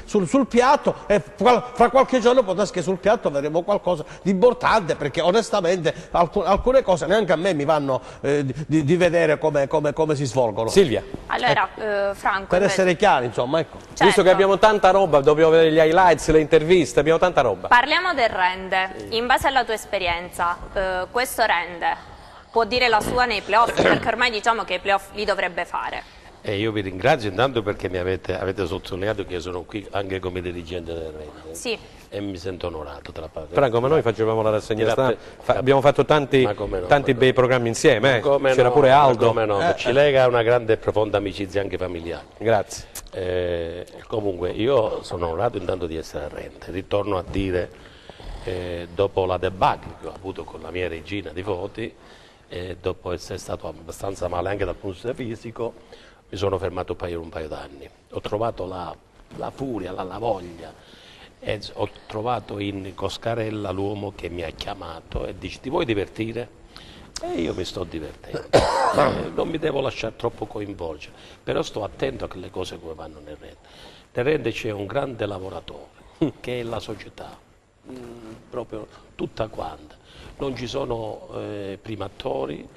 S7: sul piatto, e fra qualche giorno potessi sul piatto vedremo qualcosa di importante, perché onestamente alcune cose neanche a me mi vanno di vedere come si svolgono.
S3: Silvia,
S2: Allora, Franco,
S7: Per
S2: invece-
S7: essere chiari, insomma, ecco.
S2: Certo.
S3: visto che abbiamo tanta roba, dobbiamo vedere gli highlights, le interviste, abbiamo tanta roba.
S2: Parliamo del rende. In base alla tua esperienza, questo rende può dire la sua nei playoff, perché ormai diciamo che i playoff li dovrebbe fare.
S4: E io vi ringrazio intanto perché mi avete sottolineato che io sono qui anche come dirigente del Rende.
S2: Sì.
S4: E mi sento onorato tra parte.
S3: Franco, ma noi facevamo la rassegna
S4: Grazie.
S3: stampa, abbiamo fatto tanti
S4: Ma come no,
S3: bei
S4: ma come
S3: programmi insieme,
S4: Come
S3: c'era
S4: no,
S3: pure
S4: ma
S3: Aldo.
S4: come no, ci lega una grande e profonda amicizia anche familiare.
S3: Grazie.
S4: Comunque io sono onorato intanto di essere al Rende. Ritorno a dire, dopo la debacle che ho avuto con la mia regina di voti, dopo essere stato abbastanza male anche dal punto di vista fisico, mi sono fermato un paio d'anni. Ho trovato la furia, la voglia, e ho trovato in Coscarella l'uomo che mi ha chiamato e dice: ti vuoi divertire? E io mi sto divertendo, non mi devo lasciare troppo coinvolgere, però sto attento a le cose come vanno nel Rende. Nel Rende c'è un grande lavoratore che è la società, proprio tutta quanta, non ci sono primatori,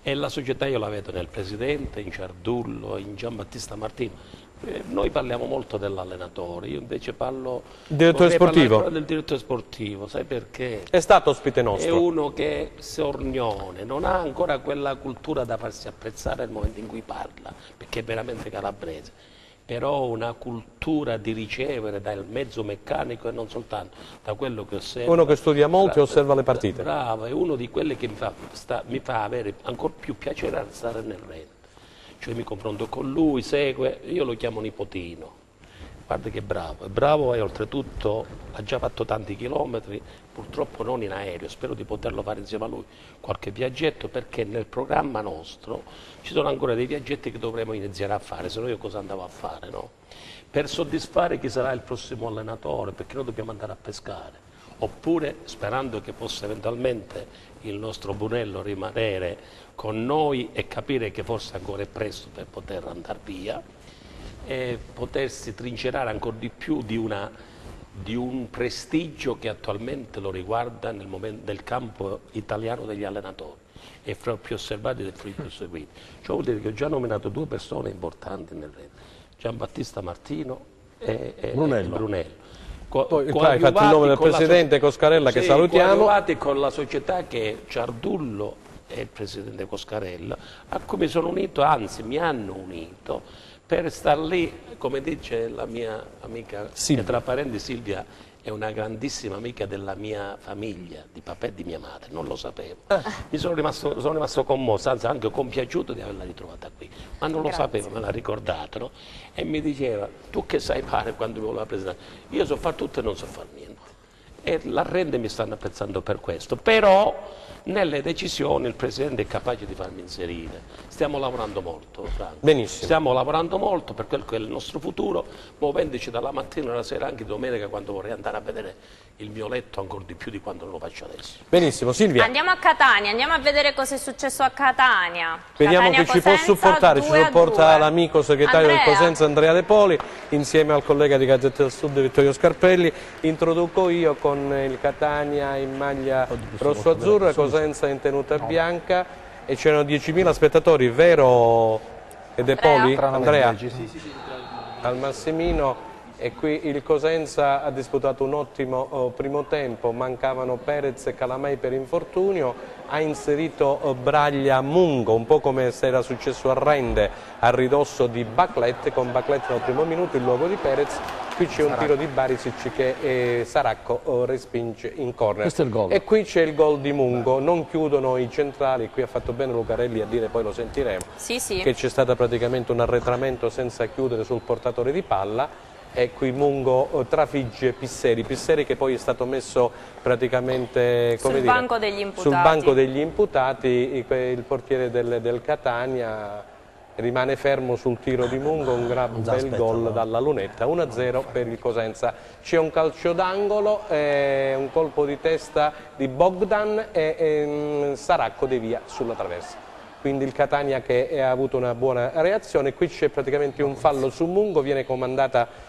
S4: e la società io la vedo nel presidente, in Ciardullo, in Giambattista Martino. Noi parliamo molto dell'allenatore, io invece parlo
S3: Direttore sportivo.
S4: del direttore sportivo, sai perché?
S3: È stato ospite
S4: È
S3: nostro.
S4: uno che è sornione, non ha ancora quella cultura da farsi apprezzare nel momento in cui parla, perché è veramente calabrese, però una cultura di ricevere dal mezzo meccanico e non soltanto, da quello che osserva.
S3: Uno che studia molto e osserva le partite.
S4: Bravo, è uno di quelli che mi fa avere ancora più piacere a stare nel Rende. Cioè mi confronto con lui, segue, io lo chiamo nipotino, Guarda che è bravo e oltretutto ha già fatto tanti chilometri, purtroppo non in aereo, spero di poterlo fare insieme a lui qualche viaggetto, perché nel programma nostro ci sono ancora dei viaggetti che dovremo iniziare a fare, se no io cosa andavo a fare, no? Per soddisfare chi sarà il prossimo allenatore, perché noi dobbiamo andare a pescare, oppure sperando che possa eventualmente il nostro Brunello rimanere con noi e capire che forse ancora è presto per poter andare via, e potersi trincerare ancora di più di un prestigio che attualmente lo riguarda nel campo italiano degli allenatori, e fra i più osservati e fra i più seguiti. Cioè vuol dire che ho già nominato 2 persone importanti nel Rete, Giambattista Martino e Brunello.
S3: Poi hai fatto il nome del presidente Coscarella, che salutiamo.
S4: Coadiuvati con la società che Ciardullo e il presidente Coscarella, a cui mi sono unito, anzi mi hanno unito, per star lì, come dice la mia amica, che tra parenti Silvia è una grandissima amica della mia famiglia, di papà e di mia madre, non lo sapevo. Mi sono rimasto commosso, anzi anche compiaciuto di averla ritrovata qui, ma non lo sapevo, me l'ha ricordato, no? E mi diceva, tu che sai fare quando mi voleva presentare? Io so fare tutto e non so fare niente. E la Rende mi stanno apprezzando per questo, però nelle decisioni il Presidente è capace di farmi inserire. Stiamo lavorando molto, Franco.
S3: Benissimo.
S4: Stiamo lavorando molto per quel che è il nostro futuro, muovendoci dalla mattina alla sera, anche domenica, quando vorrei andare a vedere il mio letto ancora di più di quanto non lo faccio adesso.
S3: Benissimo, Silvia.
S2: Andiamo a Catania, andiamo a vedere cosa è successo a Catania.
S3: Vediamo chi ci può supportare, ci supporta l'amico segretario del Cosenza Andrea De Poli, insieme al collega di Gazzetta del Sud Vittorio Scarpelli. Introduco io con il Catania in maglia rosso-azzurra, Cosenza in tenuta bianca, e c'erano 10.000 spettatori, vero De Poli? Andrea? Al Massimino. E qui il Cosenza ha disputato un ottimo primo tempo, mancavano Perez e Calamai per infortunio, ha inserito Braglia Mungo, un po' come se era successo a Rende, a ridosso di Baclet, con Baclet nel primo minuto in luogo di Perez. Qui c'è un tiro di Barisic che Saracco respinge in corner.
S7: Questo è il gol.
S3: E qui c'è il gol di Mungo, non chiudono i centrali, qui ha fatto bene Lucarelli a dire, poi lo sentiremo, che c'è stato praticamente un arretramento senza chiudere sul portatore di palla. E qui Mungo trafigge Pisseri che poi è stato messo praticamente sul banco degli imputati. Il portiere del Catania rimane fermo sul tiro di Mungo, un bel gol dalla lunetta, 1-0 per il Cosenza. C'è un calcio d'angolo, un colpo di testa di Bogdan e Saracco devia sulla traversa. Quindi il Catania che ha avuto una buona reazione. Qui c'è praticamente un fallo su Mungo, viene comandato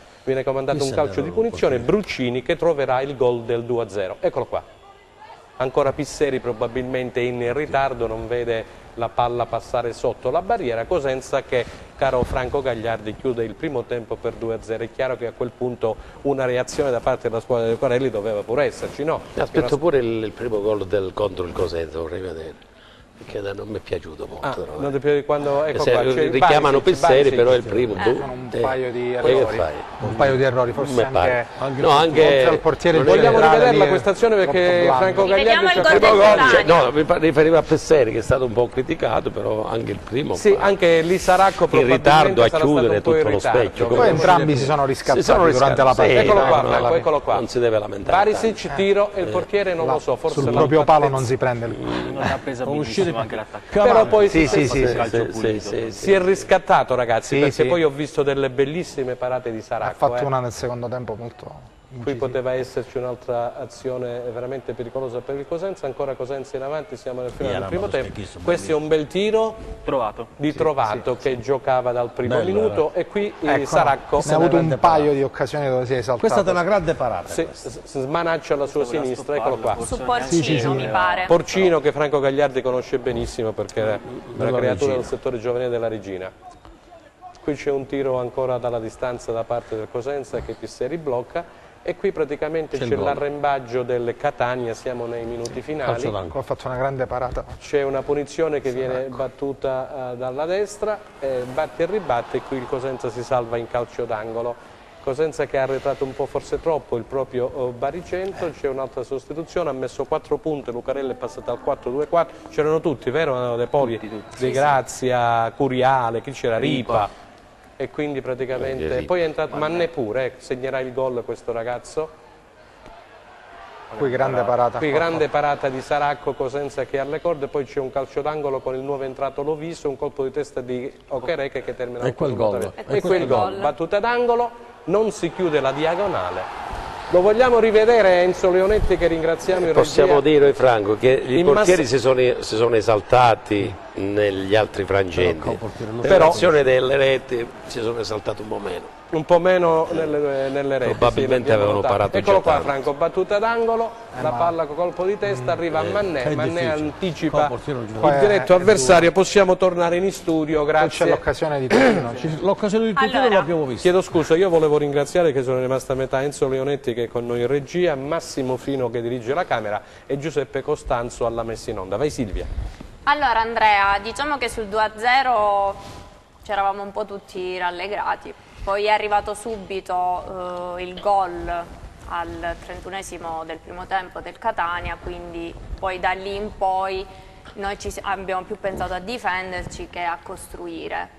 S3: un calcio di punizione, Bruccini che troverà il gol del 2-0. Eccolo qua. Ancora Pisseri probabilmente in ritardo, non vede la palla passare sotto la barriera. Cosenza che, caro Franco Gagliardi, chiude il primo tempo per 2-0. È chiaro che a quel punto una reazione da parte della squadra dei Corelli doveva pure esserci, no?
S4: Aspetto pure il primo gol contro il Cosenza, vorrei vedere. Perché non mi è piaciuto molto.
S3: Non ti piace quando
S4: richiamano Pisseri, però è il primo.
S6: Un paio di errori. Un paio di errori, forse anche al portiere.
S3: Vogliamo rivederla questa azione perché Franco Gagliardi
S2: ci ha
S4: no, mi riferiva a Pisseri che è stato un po' criticato, però anche il primo.
S3: Sì, anche lì Saracco
S4: in ritardo a chiudere tutto lo specchio.
S6: Poi entrambi si sono riscattati durante la partita.
S3: Eccolo qua.
S4: Non si deve lamentare.
S3: Barisic tiro e il portiere non lo so, forse
S6: sul proprio palo non si prende
S5: non ha presa benissimo anche l'attaccante.
S3: Però poi si
S4: è
S3: riscattato, ragazzi, perché poi ho visto delle bellissime parate di Saracco.
S6: Ha fatto una nel secondo tempo molto
S3: qui poteva esserci un'altra azione veramente pericolosa per il Cosenza. Ancora Cosenza in avanti, siamo nel finale del primo tempo. Questo è un bel tiro Trovato che giocava dal primo minuto, e qui Saracco
S6: ne ha avuto un paio di occasioni dove si è esaltato.
S7: Questa è stata una grande parata.
S3: Smanaccia alla sua sinistra, eccolo qua.
S2: Su Porcino, mi pare.
S3: Porcino che Franco Gagliardi conosce benissimo perché era una creatura del settore giovanile della Regina. Qui c'è un tiro ancora dalla distanza da parte del Cosenza che Pisseri blocca. E qui praticamente c'è l'arrembaggio del Catania, siamo nei minuti finali.
S6: Ha fatto una grande parata.
S3: C'è una punizione che viene battuta dalla destra, batte e ribatte, e qui il Cosenza si salva in calcio d'angolo. Cosenza che ha arretrato un po' forse troppo il proprio baricentro, c'è un'altra sostituzione, ha messo 4 punti, Lucarelli è passato al 4-2-4, c'erano tutti, vero De Poli? Tutti. De Grazia, Curiale, chi c'era? Ripa. e quindi praticamente poi è entrato Manné pure, segnerà il gol questo ragazzo.
S6: Qui grande parata.
S3: Qui grande parata di Saracco, Cosenza che ha alle corde, poi c'è un calcio d'angolo con il nuovo entrato Loviso, un colpo di testa di Okereke che termina
S7: E quel gol.
S3: E quel gol, battuta d'angolo, non si chiude la diagonale. Lo vogliamo rivedere Enzo Leonetti che ringraziamo in regia?
S4: Possiamo dire, Franco, che i portieri si sono esaltati negli altri frangenti, per l'azione delle reti si sono esaltati un po' meno.
S3: Un po' meno nelle reti.
S4: Probabilmente avevano parato
S3: Eccolo
S4: già
S3: qua
S4: tanto.
S3: Franco, battuta d'angolo, la palla con colpo di testa, arriva a Manné, Manné anticipa il diretto avversario, possiamo tornare in studio,
S6: Poi c'è
S3: grazie.
S6: l'occasione di Torino.
S7: L'occasione di Torino
S2: Allora,
S7: l'abbiamo vista.
S3: Chiedo scusa, io volevo ringraziare che sono rimasta a metà Enzo Leonetti che è con noi in regia, Massimo Fino che dirige la Camera e Giuseppe Costanzo alla messa in onda. Vai Silvia.
S2: Allora Andrea, diciamo che sul 2-0 c'eravamo un po' tutti rallegrati, poi è arrivato subito il gol al 31esimo del primo tempo del Catania, quindi poi da lì in poi noi abbiamo più pensato a difenderci che a costruire.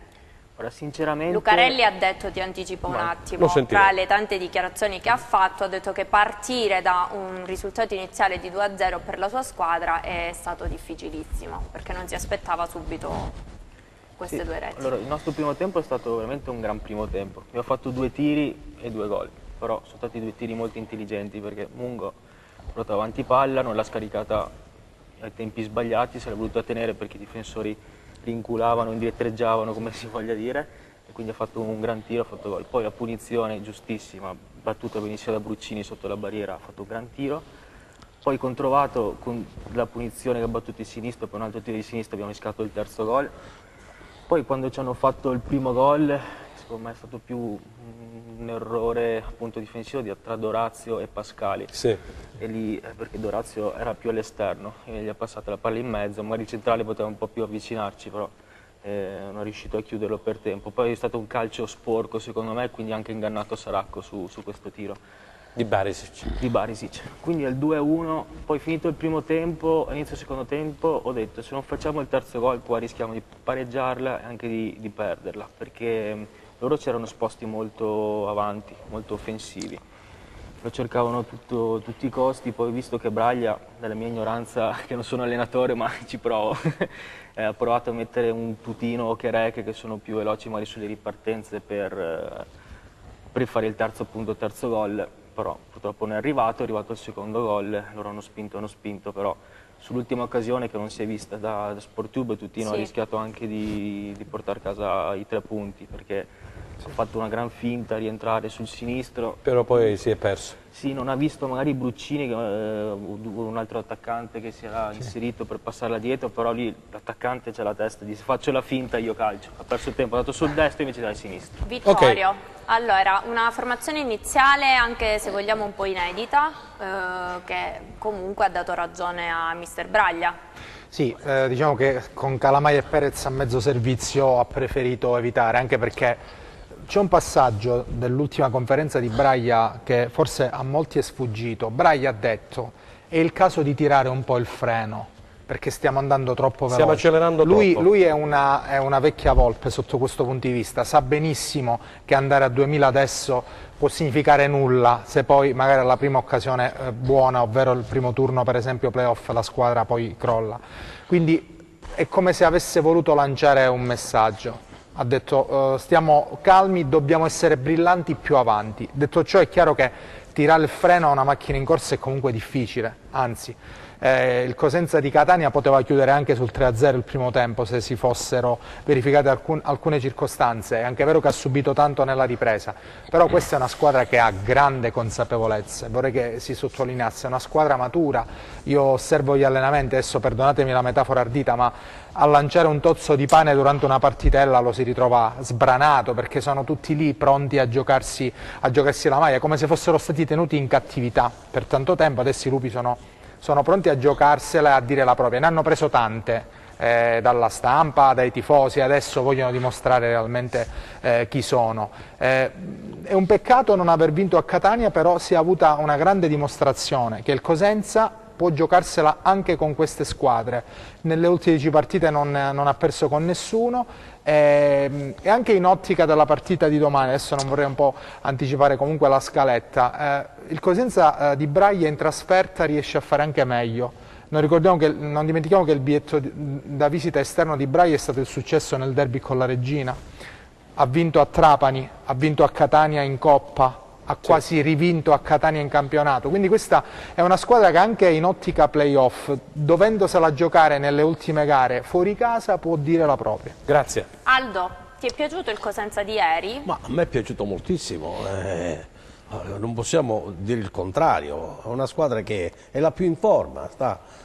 S5: Ora, sinceramente...
S2: Lucarelli ha detto, ti anticipo un attimo, tra le tante dichiarazioni che ha fatto, ha detto che partire da un risultato iniziale di 2-0 per la sua squadra è stato difficilissimo, perché non si aspettava subito queste due reti.
S5: Allora, il nostro primo tempo è stato veramente un gran primo tempo. Abbiamo fatto 2 tiri e 2 gol, però sono stati 2 tiri molto intelligenti perché Mungo ha portato avanti palla, non l'ha scaricata ai tempi sbagliati, se l'ha voluta tenere perché i difensori rinculavano, indietreggiavano, come si voglia dire, e quindi ha fatto un gran tiro, ha fatto gol. Poi la punizione giustissima, battuta benissimo da Bruccini sotto la barriera, ha fatto un gran tiro. Poi controvato con la punizione che ha battuto il sinistro, per un altro tiro di sinistra abbiamo riscattato il terzo gol. Poi quando ci hanno fatto il primo gol, secondo me è stato più un errore appunto difensivo tra Dorazio e Pascali.
S3: Sì.
S5: E lì, perché Dorazio era più all'esterno e gli ha passato la palla in mezzo, magari il centrale poteva un po' più avvicinarci, però non è riuscito a chiuderlo per tempo. Poi è stato un calcio sporco secondo me, quindi anche ingannato Saracco su questo tiro.
S3: Di Barisic.
S5: Quindi al 2-1, poi finito il primo tempo, inizio il secondo tempo, ho detto se non facciamo il terzo gol qua rischiamo di pareggiarla e anche di perderla, perché loro c'erano sposti molto avanti, molto offensivi. Lo cercavano tutti i costi, poi visto che Braglia, nella mia ignoranza, che non sono allenatore ma ci provo, ha provato a mettere un Tutino o Okereke che sono più veloci magari sulle ripartenze per fare il terzo gol. Però purtroppo non è arrivato il secondo gol, loro hanno spinto, però sull'ultima occasione che non si è vista da Sportube Tutino ha rischiato anche di portare a casa i 3 punti, perché ha fatto una gran finta a rientrare sul sinistro.
S3: Però poi si è perso.
S5: Sì, non ha visto magari Bruccini, un altro attaccante che si era inserito per passarla dietro, però lì l'attaccante c'ha la testa, dice faccio la finta io calcio, ha perso il tempo, ha dato sul destro invece dal sinistro.
S2: Vittorio, allora una formazione iniziale anche se vogliamo un po' inedita, che comunque ha dato ragione a mister Braglia.
S6: Sì, diciamo che con Calamai e Perez a mezzo servizio ha preferito evitare, anche perché c'è un passaggio dell'ultima conferenza di Braglia che forse a molti è sfuggito. Braglia ha detto è il caso di tirare un po' il freno perché stiamo andando troppo veloci.
S3: Stiamo accelerando troppo.
S6: Lui è una vecchia volpe sotto questo punto di vista, sa benissimo che andare a 2000 adesso può significare nulla se poi magari alla prima occasione buona, ovvero il primo turno per esempio playoff, la squadra poi crolla. Quindi è come se avesse voluto lanciare un messaggio. Ha detto stiamo calmi, dobbiamo essere brillanti più avanti. Detto ciò è chiaro che tirare il freno a una macchina in corsa è comunque difficile, anzi il Cosenza di Catania poteva chiudere anche sul 3-0 il primo tempo se si fossero verificate alcune circostanze. È anche vero che ha subito tanto nella ripresa, però questa è una squadra che ha grande consapevolezza, vorrei che si sottolineasse, è una squadra matura. Io osservo gli allenamenti, adesso perdonatemi la metafora ardita, ma a lanciare un tozzo di pane durante una partitella lo si ritrova sbranato, perché sono tutti lì pronti a giocarsi la maglia, come se fossero stati tenuti in cattività per tanto tempo. Adesso i lupi sono pronti a giocarsela e a dire la propria, ne hanno preso tante dalla stampa, dai tifosi, adesso vogliono dimostrare realmente chi sono. È un peccato non aver vinto a Catania, però si è avuta una grande dimostrazione che il Cosenza può giocarsela anche con queste squadre. Nelle ultime 10 partite non ha perso con nessuno, e anche in ottica della partita di domani, adesso non vorrei un po' anticipare comunque la scaletta, il Cosenza di Braglia in trasferta riesce a fare anche meglio. Non dimentichiamo che il biglietto da visita esterno di Braglia è stato il successo nel derby con la Reggina, ha vinto a Trapani, ha vinto a Catania in Coppa, ha quasi rivinto a Catania in campionato, quindi questa è una squadra che anche in ottica playoff, dovendosela giocare nelle ultime gare fuori casa, può dire la propria.
S3: Grazie.
S2: Aldo, ti è piaciuto il Cosenza di ieri?
S7: Ma a me è piaciuto moltissimo, non possiamo dire il contrario, è una squadra che è la più in forma,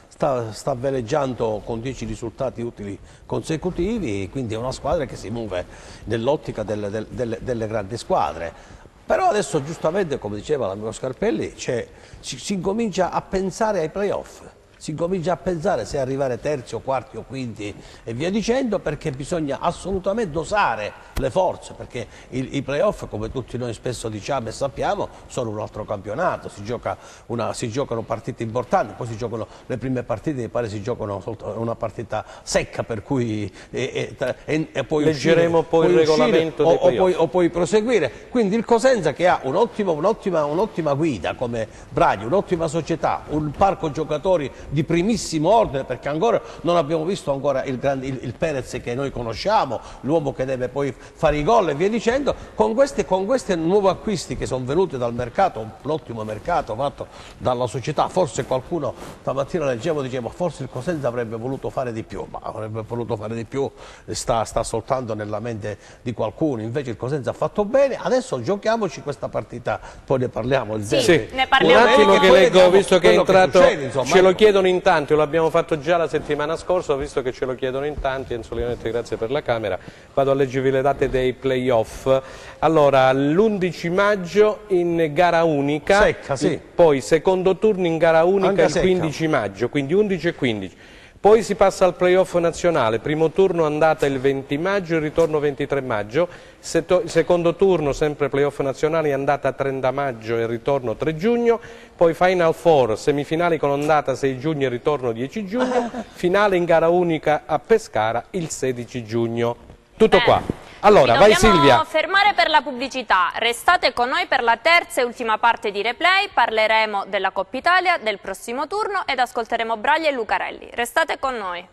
S7: sta veleggiando con 10 risultati utili consecutivi, quindi è una squadra che si muove nell'ottica delle grandi squadre. Però adesso giustamente, come diceva l'amico Scarpelli, si incomincia a pensare ai playoff, si incomincia a pensare se arrivare terzi o quarti o quinti e via dicendo, perché bisogna assolutamente dosare le forze, perché i playoff, come tutti noi spesso diciamo e sappiamo, sono un altro campionato, si giocano partite importanti, poi si giocano le prime partite, mi pare si giocano una partita secca, per cui poi
S3: leggeremo poi il regolamento dei playoff
S7: o poi proseguire. Quindi il Cosenza, che ha un'ottima guida come Braglia, un'ottima società, un parco giocatori di primissimo ordine, perché ancora non abbiamo visto ancora il Perez che noi conosciamo, l'uomo che deve poi fare i gol e via dicendo, con questi nuovi acquisti che sono venuti dal mercato, un ottimo mercato fatto dalla società. Forse qualcuno stamattina leggevo, diceva forse il Cosenza avrebbe voluto fare di più, ma avrebbe voluto fare di più sta soltanto nella mente di qualcuno, invece il Cosenza ha fatto bene. Adesso giochiamoci questa partita, poi ne parliamo.
S2: Sì, ne parliamo.
S3: Un attimo che leggo, visto che è entrato,
S7: succede,
S3: ce lo chiedono in tanti, lo abbiamo fatto già la settimana scorsa, visto che ce lo chiedono in tanti. Enzo Leonetti, grazie per la camera. Vado a leggervi le date dei playoff. Allora, l'11 maggio in gara unica,
S7: secca, sì.
S3: Poi secondo turno in gara unica
S7: anche
S3: il
S7: secca.
S3: 15 maggio, quindi 11 e 15. Poi si passa al playoff nazionale, primo turno andata il 20 maggio, il ritorno 23 maggio, secondo turno sempre playoff nazionali, andata 30 maggio e il ritorno 3 giugno, poi Final Four, semifinali con andata 6 giugno e ritorno 10 giugno, finale in gara unica a Pescara il 16 giugno. Tutto qua. Allora, vai Silvia.
S2: Dobbiamo fermare per la pubblicità, restate con noi per la terza e ultima parte di Replay, parleremo della Coppa Italia, del prossimo turno ed ascolteremo Braglia e Lucarelli. Restate con noi.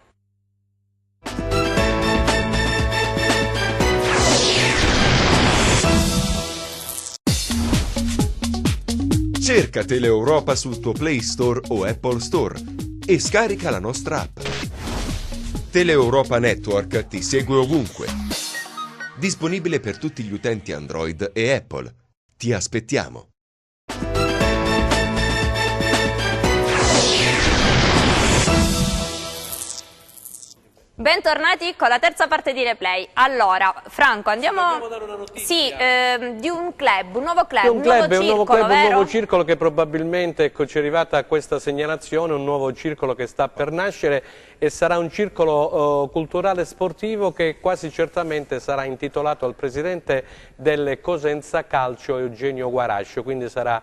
S1: Cerca Teleeuropa sul tuo Play Store o Apple Store e scarica la nostra app. Teleeuropa Network ti segue ovunque. Disponibile per tutti gli utenti Android e Apple. Ti aspettiamo.
S2: Bentornati con la terza parte di Replay. Allora, Franco, andiamo...
S3: Dobbiamo dare una notizia.
S2: Sì, di un club, un nuovo club,
S3: Un nuovo
S2: vero?
S3: circolo che probabilmente, ecco, ci è arrivata questa segnalazione, un nuovo circolo che sta per nascere e sarà un circolo culturale sportivo che quasi certamente sarà intitolato al presidente del Cosenza Calcio Eugenio Guarascio, quindi sarà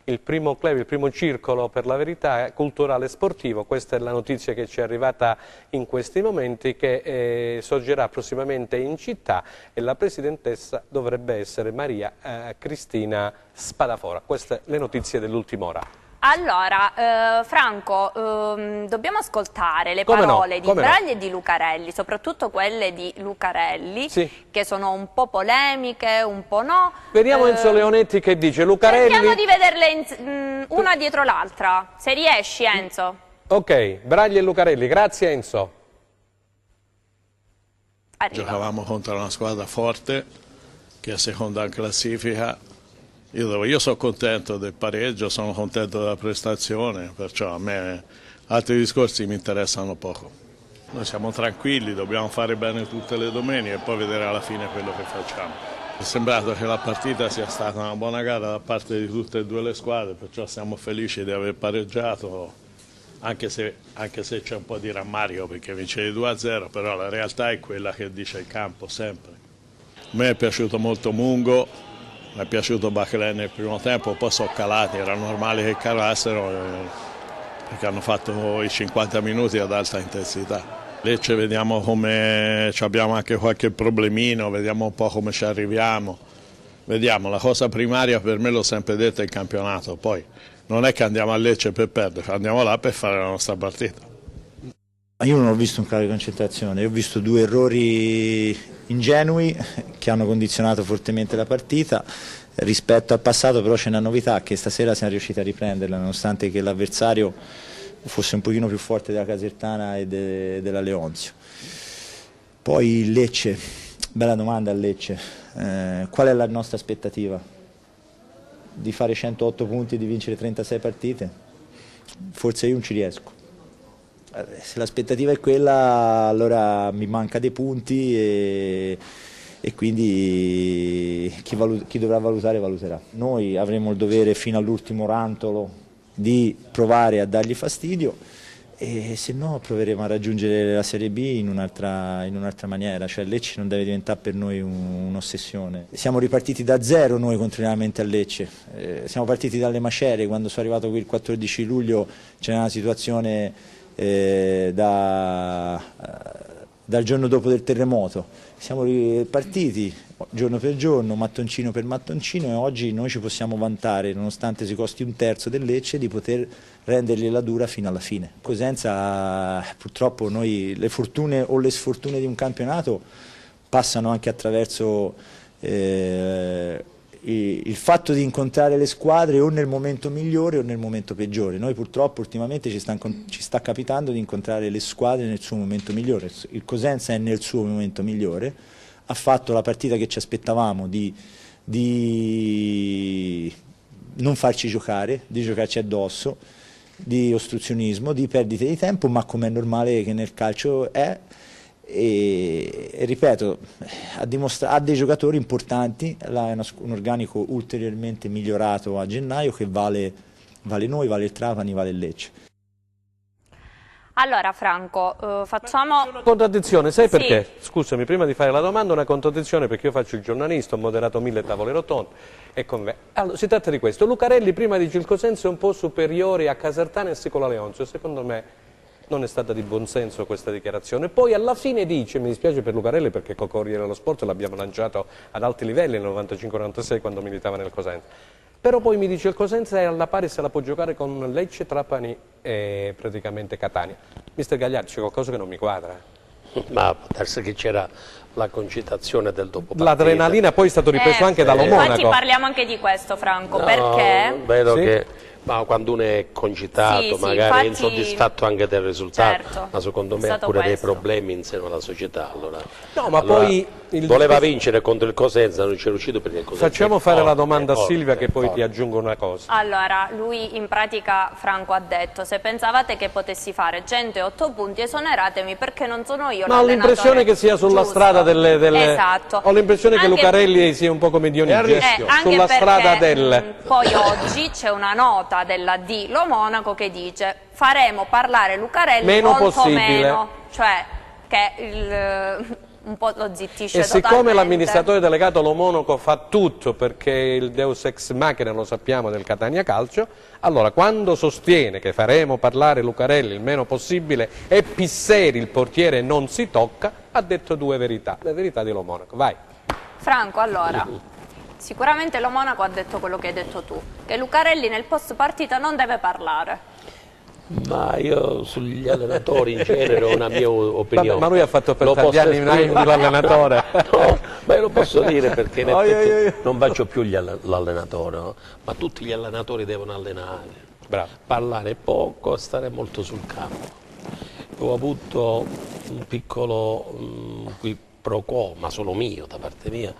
S3: il primo club, il primo circolo per la verità culturale sportivo. Questa è la notizia che ci è arrivata in questi momenti, che sorgerà prossimamente in città e la presidentessa dovrebbe essere Maria Cristina Spadafora. Queste le notizie dell'ultima ora.
S2: Allora, Franco, dobbiamo ascoltare le parole di Braglia e di Lucarelli, soprattutto quelle di Lucarelli,
S3: sì,
S2: che sono un po' polemiche, un po' no.
S3: Vediamo Enzo Leonetti che dice. Lucarelli...
S2: Cerchiamo di vederle una dietro l'altra, se riesci Enzo.
S3: Ok, Braglia e Lucarelli, grazie Enzo.
S2: Arriva.
S9: Giocavamo contro una squadra forte che è seconda in classifica. Io sono contento del pareggio, sono contento della prestazione, perciò a me altri discorsi mi interessano poco. Noi siamo tranquilli, dobbiamo fare bene tutte le domeniche e poi vedere alla fine quello che facciamo. È sembrato che la partita sia stata una buona gara da parte di tutte e due le squadre, perciò siamo felici di aver pareggiato, anche se c'è un po' di rammarico perché vince di 2-0, però la realtà è quella che dice il campo sempre. A me è piaciuto molto Mungo. Mi è piaciuto Bachelè nel primo tempo, poi sono calati, era normale che calassero perché hanno fatto i 50 minuti ad alta intensità. Lecce vediamo come abbiamo anche qualche problemino, vediamo un po' come ci arriviamo. Vediamo, la cosa primaria per me l'ho sempre detto è il campionato, poi non è che andiamo a Lecce per perdere, andiamo là per fare la nostra partita.
S10: Io non ho visto un calo di concentrazione, ho visto 2 errori ingenui che hanno condizionato fortemente la partita. Rispetto al passato però c'è una novità, che stasera siamo riusciti a riprenderla nonostante che l'avversario fosse un pochino più forte della Casertana e della Leonzio. Poi il Lecce, bella domanda al Lecce, qual è la nostra aspettativa? Di fare 108 punti e di vincere 36 partite? Forse io non ci riesco. Se l'aspettativa è quella, allora mi manca dei punti e quindi chi dovrà valutare valuterà. Noi avremo il dovere fino all'ultimo rantolo di provare a dargli fastidio e se no proveremo a raggiungere la Serie B in un'altra maniera, cioè Lecce non deve diventare per noi un'ossessione. Siamo ripartiti da zero noi contrariamente a Lecce, siamo partiti dalle macerie. Quando sono arrivato qui il 14 luglio c'era una situazione dal giorno dopo del terremoto, siamo ripartiti giorno per giorno, mattoncino per mattoncino, e oggi noi ci possiamo vantare, nonostante si costi un terzo del Lecce, di poter rendergliela dura fino alla fine. Cosenza, purtroppo noi le fortune o le sfortune di un campionato passano anche attraverso il fatto di incontrare le squadre o nel momento migliore o nel momento peggiore. Noi purtroppo ultimamente ci sta capitando di incontrare le squadre nel suo momento migliore. Il Cosenza è nel suo momento migliore, ha fatto la partita che ci aspettavamo di non farci giocare, di giocarci addosso, di ostruzionismo, di perdite di tempo, ma come è normale che nel calcio è. E ripeto, ha dei giocatori importanti, è un organico ulteriormente migliorato a gennaio che vale noi, vale il Trapani, vale il Lecce.
S2: Allora Franco, facciamo...
S3: Una contraddizione, sai perché? Sì. Scusami, prima di fare la domanda, una contraddizione, perché io faccio il giornalista, ho moderato 1000 tavole rotonde e con me. Allora, si tratta di questo: Lucarelli prima dice il Cosenza è un po' superiore a Casertana e Sicola Leonzio, secondo me non è stata di buonsenso questa dichiarazione. Poi alla fine dice, mi dispiace per Lucarelli perché col Corriere dello Sport l'abbiamo lanciato ad alti livelli nel 95-96 quando militava nel Cosenza. Però poi mi dice il Cosenza è alla pari, se la può giocare con Lecce, Trapani e praticamente Catania. Mister Gagliardi, c'è qualcosa che non mi quadra.
S4: Ma può darsi che c'era la concitazione del dopo partita.
S3: L'adrenalina poi è stato ripreso anche dallo Monaco.
S2: Infatti parliamo anche di questo, Franco, perché...
S4: Vedo che quando uno è concitato, magari infatti... è insoddisfatto anche del risultato,
S2: certo,
S4: ma secondo me ha pure dei problemi in seno alla società. Allora,
S3: no, ma poi
S4: voleva vincere contro il Cosenza, non ci è riuscito perché il Cosenza
S3: facciamo fare la domanda a Silvia che poi ti aggiungo una cosa.
S2: Allora, lui in pratica, Franco, ha detto: se pensavate che potessi fare 108 punti esoneratemi perché non sono io l'allenatore.
S3: Ma ho l'impressione che sia sulla strada delle...
S2: Esatto.
S3: Ho l'impressione che Lucarelli sia un po' come Dionisio, sulla strada del...
S2: Poi oggi c'è una nota della D Lo Monaco che dice: faremo parlare Lucarelli
S3: meno
S2: molto
S3: possibile.
S2: meno, cioè che un po' lo zittisce
S3: e
S2: totalmente.
S3: Siccome l'amministratore delegato Lo Monaco fa tutto perché il Deus ex machina lo sappiamo del Catania Calcio, allora quando sostiene che faremo parlare Lucarelli il meno possibile e Pisseri il portiere non si tocca, ha detto due verità, le verità di Lo Monaco. Vai
S2: Franco, allora sicuramente Lo Monaco ha detto quello che hai detto tu, che Lucarelli nel post partita non deve parlare.
S4: Ma io sugli allenatori in genere ho una mia opinione.
S3: Vabbè, ma lui ha fatto per tanti anni l'allenatore.
S4: No, ma io lo posso dire perché in effetti non faccio più l'allenatore, no? Ma tutti gli allenatori devono allenare, parlare poco, stare molto sul campo. Ho avuto un piccolo qui pro quo, ma solo mio, da parte mia,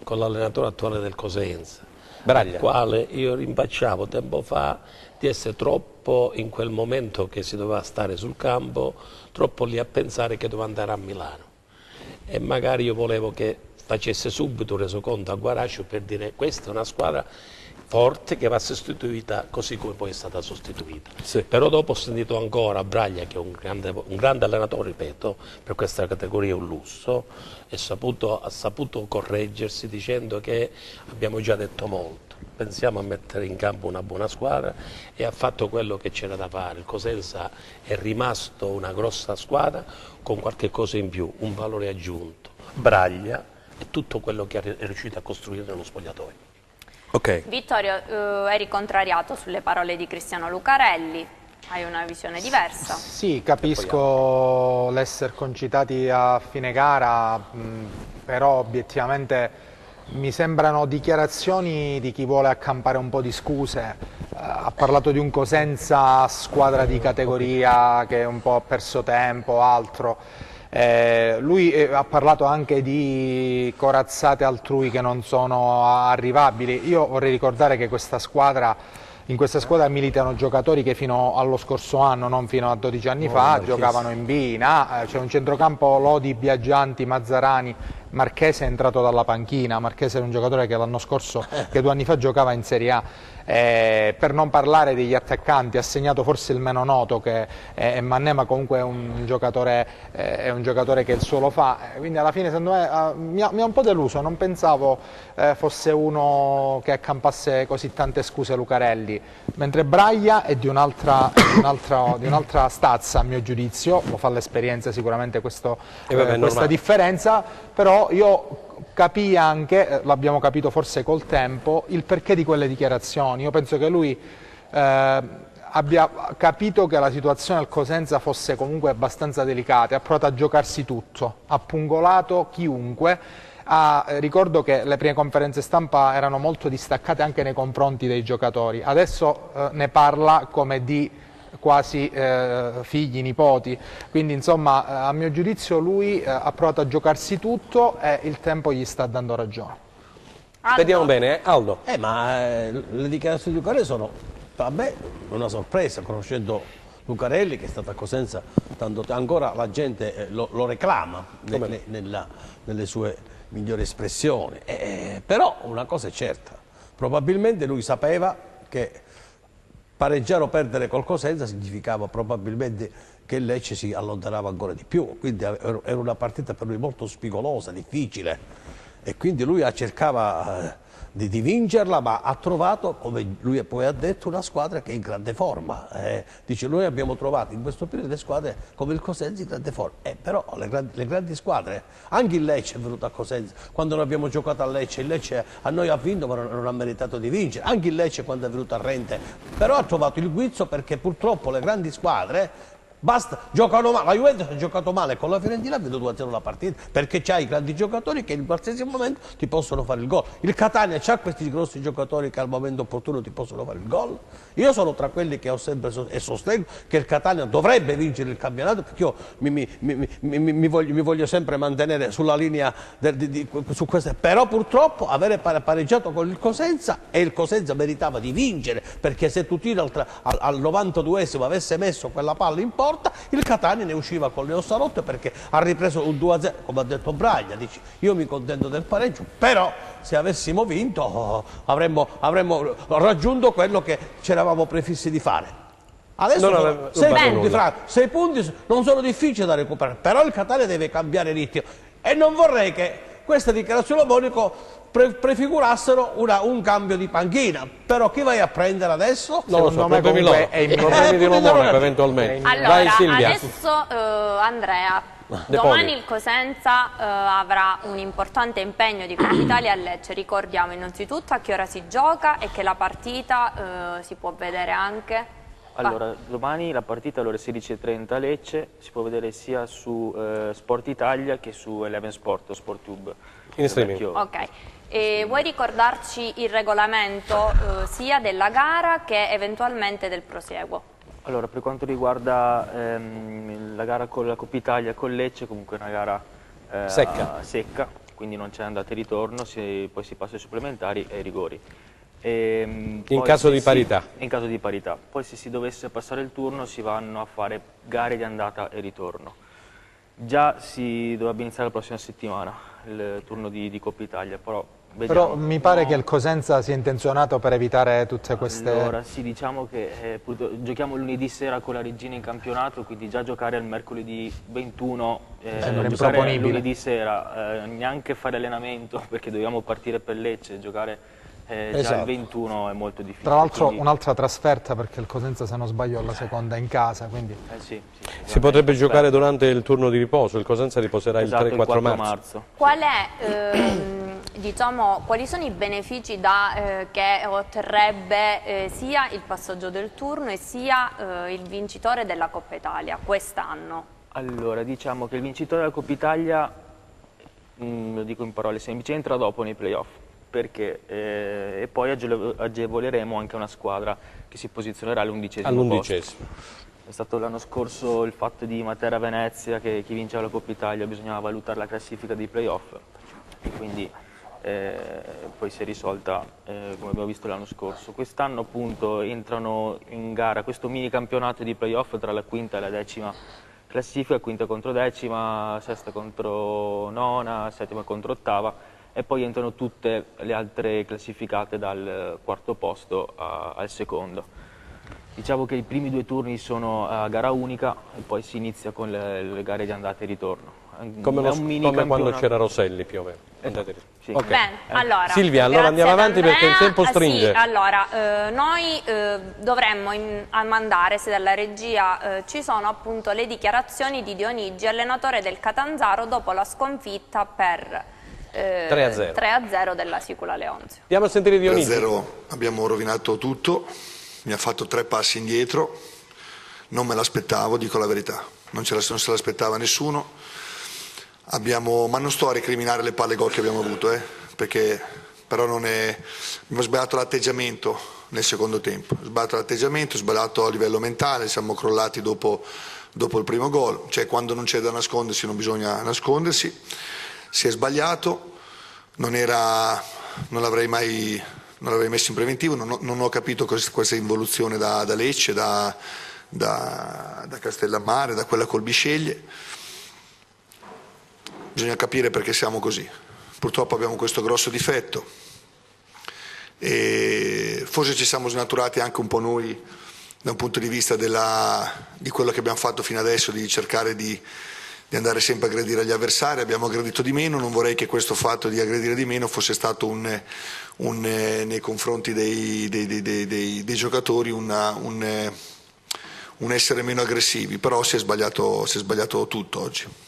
S4: con l'allenatore attuale del Cosenza, al quale io rinfacciavo tempo fa di essere troppo in quel momento che si doveva stare sul campo, troppo lì a pensare che doveva andare a Milano. E magari io volevo che facesse subito un resoconto a Guarascio per dire: questa è una squadra forte che va sostituita così come poi è stata sostituita. Sì. Però dopo ho sentito ancora Braglia, che è un grande allenatore, ripeto, per questa categoria è un lusso, e ha saputo correggersi dicendo che abbiamo già detto molto. pensiamo a mettere in campo una buona squadra e ha fatto quello che c'era da fare. Il Cosenza è rimasto una grossa squadra con qualche cosa in più, un valore aggiunto, Braglia e tutto quello che è riuscito a costruire nello spogliatoio.
S3: Ok.
S2: Vittorio, eri contrariato sulle parole di Cristiano Lucarelli, hai una visione diversa?
S6: Sì, capisco l'essere concitati a fine gara, però obiettivamente mi sembrano dichiarazioni di chi vuole accampare un po' di scuse. Ha parlato di un Cosenza squadra di categoria che un po' ha perso tempo, altro. Lui ha parlato anche di corazzate altrui che non sono arrivabili. Io vorrei ricordare che in questa squadra militano giocatori che fino allo scorso anno, non fino a 12 anni fa, giocavano in B, in A. C'è un centrocampo Lodi, Biagianti, Mazzarani. Marchese è entrato dalla panchina, Marchese è un giocatore che l'anno scorso, che 2 anni fa giocava in Serie A, per non parlare degli attaccanti, ha segnato forse il meno noto che è Mannema, comunque è un giocatore che il suo lo fa, quindi alla fine secondo me mi ha un po' deluso, non pensavo fosse uno che accampasse così tante scuse Lucarelli, mentre Braglia è di un'altra stazza a mio giudizio, lo fa l'esperienza sicuramente questa differenza, però io capii anche, l'abbiamo capito forse col tempo, il perché di quelle dichiarazioni. Io penso che lui abbia capito che la situazione al Cosenza fosse comunque abbastanza delicata, ha provato a giocarsi tutto, ha pungolato chiunque. Ricordo che le prime conferenze stampa erano molto distaccate anche nei confronti dei giocatori, adesso ne parla come di quasi figli, nipoti, quindi insomma a mio giudizio lui ha provato a giocarsi tutto e il tempo gli sta dando ragione.
S3: Vediamo bene, Aldo.
S7: Le dichiarazioni di Lucarelli sono a me una sorpresa, conoscendo Lucarelli che è stato a Cosenza tanto tempo, ancora la gente lo reclama nelle sue migliori espressioni, però una cosa è certa, probabilmente lui sapeva che pareggiare o perdere col Cosenza significava probabilmente che il Lecce si allontanava ancora di più, quindi era una partita per lui molto spigolosa, difficile, e quindi lui cercava di vincerla, ma ha trovato, come lui poi ha detto, una squadra che è in grande forma. Dice, noi abbiamo trovato in questo periodo le squadre come il Cosenza in grande forma, però le grandi squadre, anche il Lecce è venuto a Cosenza, quando noi abbiamo giocato a Lecce, il Lecce a noi ha vinto ma non ha meritato di vincere, anche il Lecce quando è venuto a Rente, però ha trovato il guizzo perché purtroppo le grandi squadre giocano male. La Juventus ha giocato male con la Fiorentina, ha vinto 2-0 la partita perché c'ha i grandi giocatori che in qualsiasi momento ti possono fare il gol. Il Catania c'ha questi grossi giocatori che al momento opportuno ti possono fare il gol. Io sono tra quelli che ho sempre e sostengo che il Catania dovrebbe vincere il campionato, perché io mi voglio sempre mantenere sulla linea su queste, però purtroppo avere pareggiato con il Cosenza, e il Cosenza meritava di vincere, perché se tu tiri al 92esimo avesse messo quella palla in porta, il Catania ne usciva con le ossa rotte, perché ha ripreso un 2-0, come ha detto Braglia, dice, io mi contento del pareggio, però se avessimo vinto avremmo raggiunto quello che ci eravamo prefissi di fare. Adesso 6 punti non sono difficili da recuperare, però il Catania deve cambiare ritmo, e non vorrei che queste dichiarazioni Monico prefigurassero un cambio di panchina, però chi vai a prendere adesso?
S3: Non lo so, problemi di Monaco eventualmente.
S2: Allora,
S3: vai, Silvia.
S2: adesso Andrea, domani il Cosenza avrà un importante impegno di Coppa Italia a Lecce, ricordiamo innanzitutto a che ora si gioca e che la partita si può vedere anche...
S5: Allora, domani la partita alle ore 16:30 a Lecce, si può vedere sia su Sport Italia che su Eleven Sport o SportTube.
S3: In streaming.
S2: Ok, e vuoi ricordarci il regolamento sia della gara che eventualmente del prosieguo?
S5: Allora, per quanto riguarda la gara con la Coppa Italia con Lecce, comunque è una gara secca, quindi non c'è andata e ritorno, poi si passa ai supplementari e ai rigori.
S3: In caso di parità?
S5: In caso di parità. Poi se si dovesse passare il turno si vanno a fare gare di andata e ritorno. Già si dovrebbe iniziare la prossima settimana il turno di Coppa Italia, però vediamo.
S6: Però mi pare che il Cosenza sia intenzionato per evitare tutte queste...
S5: Allora sì, diciamo che giochiamo lunedì sera con la Regina in campionato, quindi già giocare il mercoledì 21, giocare lunedì sera, neanche fare allenamento perché dobbiamo partire per Lecce, giocare già il 21 è molto difficile.
S6: Tra l'altro
S5: quindi...
S6: un'altra trasferta, perché il Cosenza, se non sbaglio, è la seconda in casa, quindi...
S5: sì,
S3: Si potrebbe giocare durante il turno di riposo, il Cosenza riposerà
S5: esatto,
S3: il 3-4 marzo.
S2: Qual è, diciamo, quali sono i benefici che otterrebbe sia il passaggio del turno e sia il vincitore della Coppa Italia quest'anno?
S5: Allora, diciamo che il vincitore della Coppa Italia, lo dico in parole semplici, entra dopo nei playoff, perché e poi agevoleremo anche una squadra che si posizionerà all'11° posto. È stato l'anno scorso il fatto di Matera-Venezia, che chi vinceva la Coppa Italia bisognava valutare la classifica dei playoff, e quindi poi si è risolta come abbiamo visto l'anno scorso. Quest'anno appunto entrano in gara questo mini campionato di playoff tra la quinta e la decima classifica, quinta contro decima, sesta contro nona, settima contro ottava, e poi entrano tutte le altre classificate dal quarto posto al secondo. Diciamo che i primi 2 turni sono a gara unica e poi si inizia con le gare di andata e ritorno.
S3: Come quando c'era Roselli più o meno.
S5: Sì.
S3: Okay.
S2: Bene, allora,
S3: Silvia, allora andiamo avanti perché il tempo stringe.
S2: Sì, allora, noi dovremmo mandare, se dalla regia ci sono appunto le dichiarazioni di Dionigi, allenatore del Catanzaro, dopo la sconfitta per 3-0 della Sicula Leonzio.
S3: Andiamo a sentire Dionigi.
S11: 3-0, abbiamo rovinato tutto, mi ha fatto 3 passi indietro, non me l'aspettavo, dico la verità, non se l'aspettava nessuno. Ma non sto a recriminare le palle gol che abbiamo avuto, perché però abbiamo sbagliato l'atteggiamento nel secondo tempo, sbagliato a livello mentale, siamo crollati dopo il primo gol, cioè quando non c'è da nascondersi non bisogna nascondersi, si è sbagliato, non l'avrei mai messo in preventivo, non ho capito questa involuzione da Lecce, da Castellammare, da quella col Bisceglie. Bisogna capire perché siamo così. Purtroppo abbiamo questo grosso difetto e forse ci siamo snaturati anche un po' noi da un punto di vista di quello che abbiamo fatto fino adesso, di cercare di andare sempre a aggredire gli avversari. Abbiamo aggredito di meno, non vorrei che questo fatto di aggredire di meno fosse stato nei confronti dei giocatori un essere meno aggressivi, però si è sbagliato tutto oggi.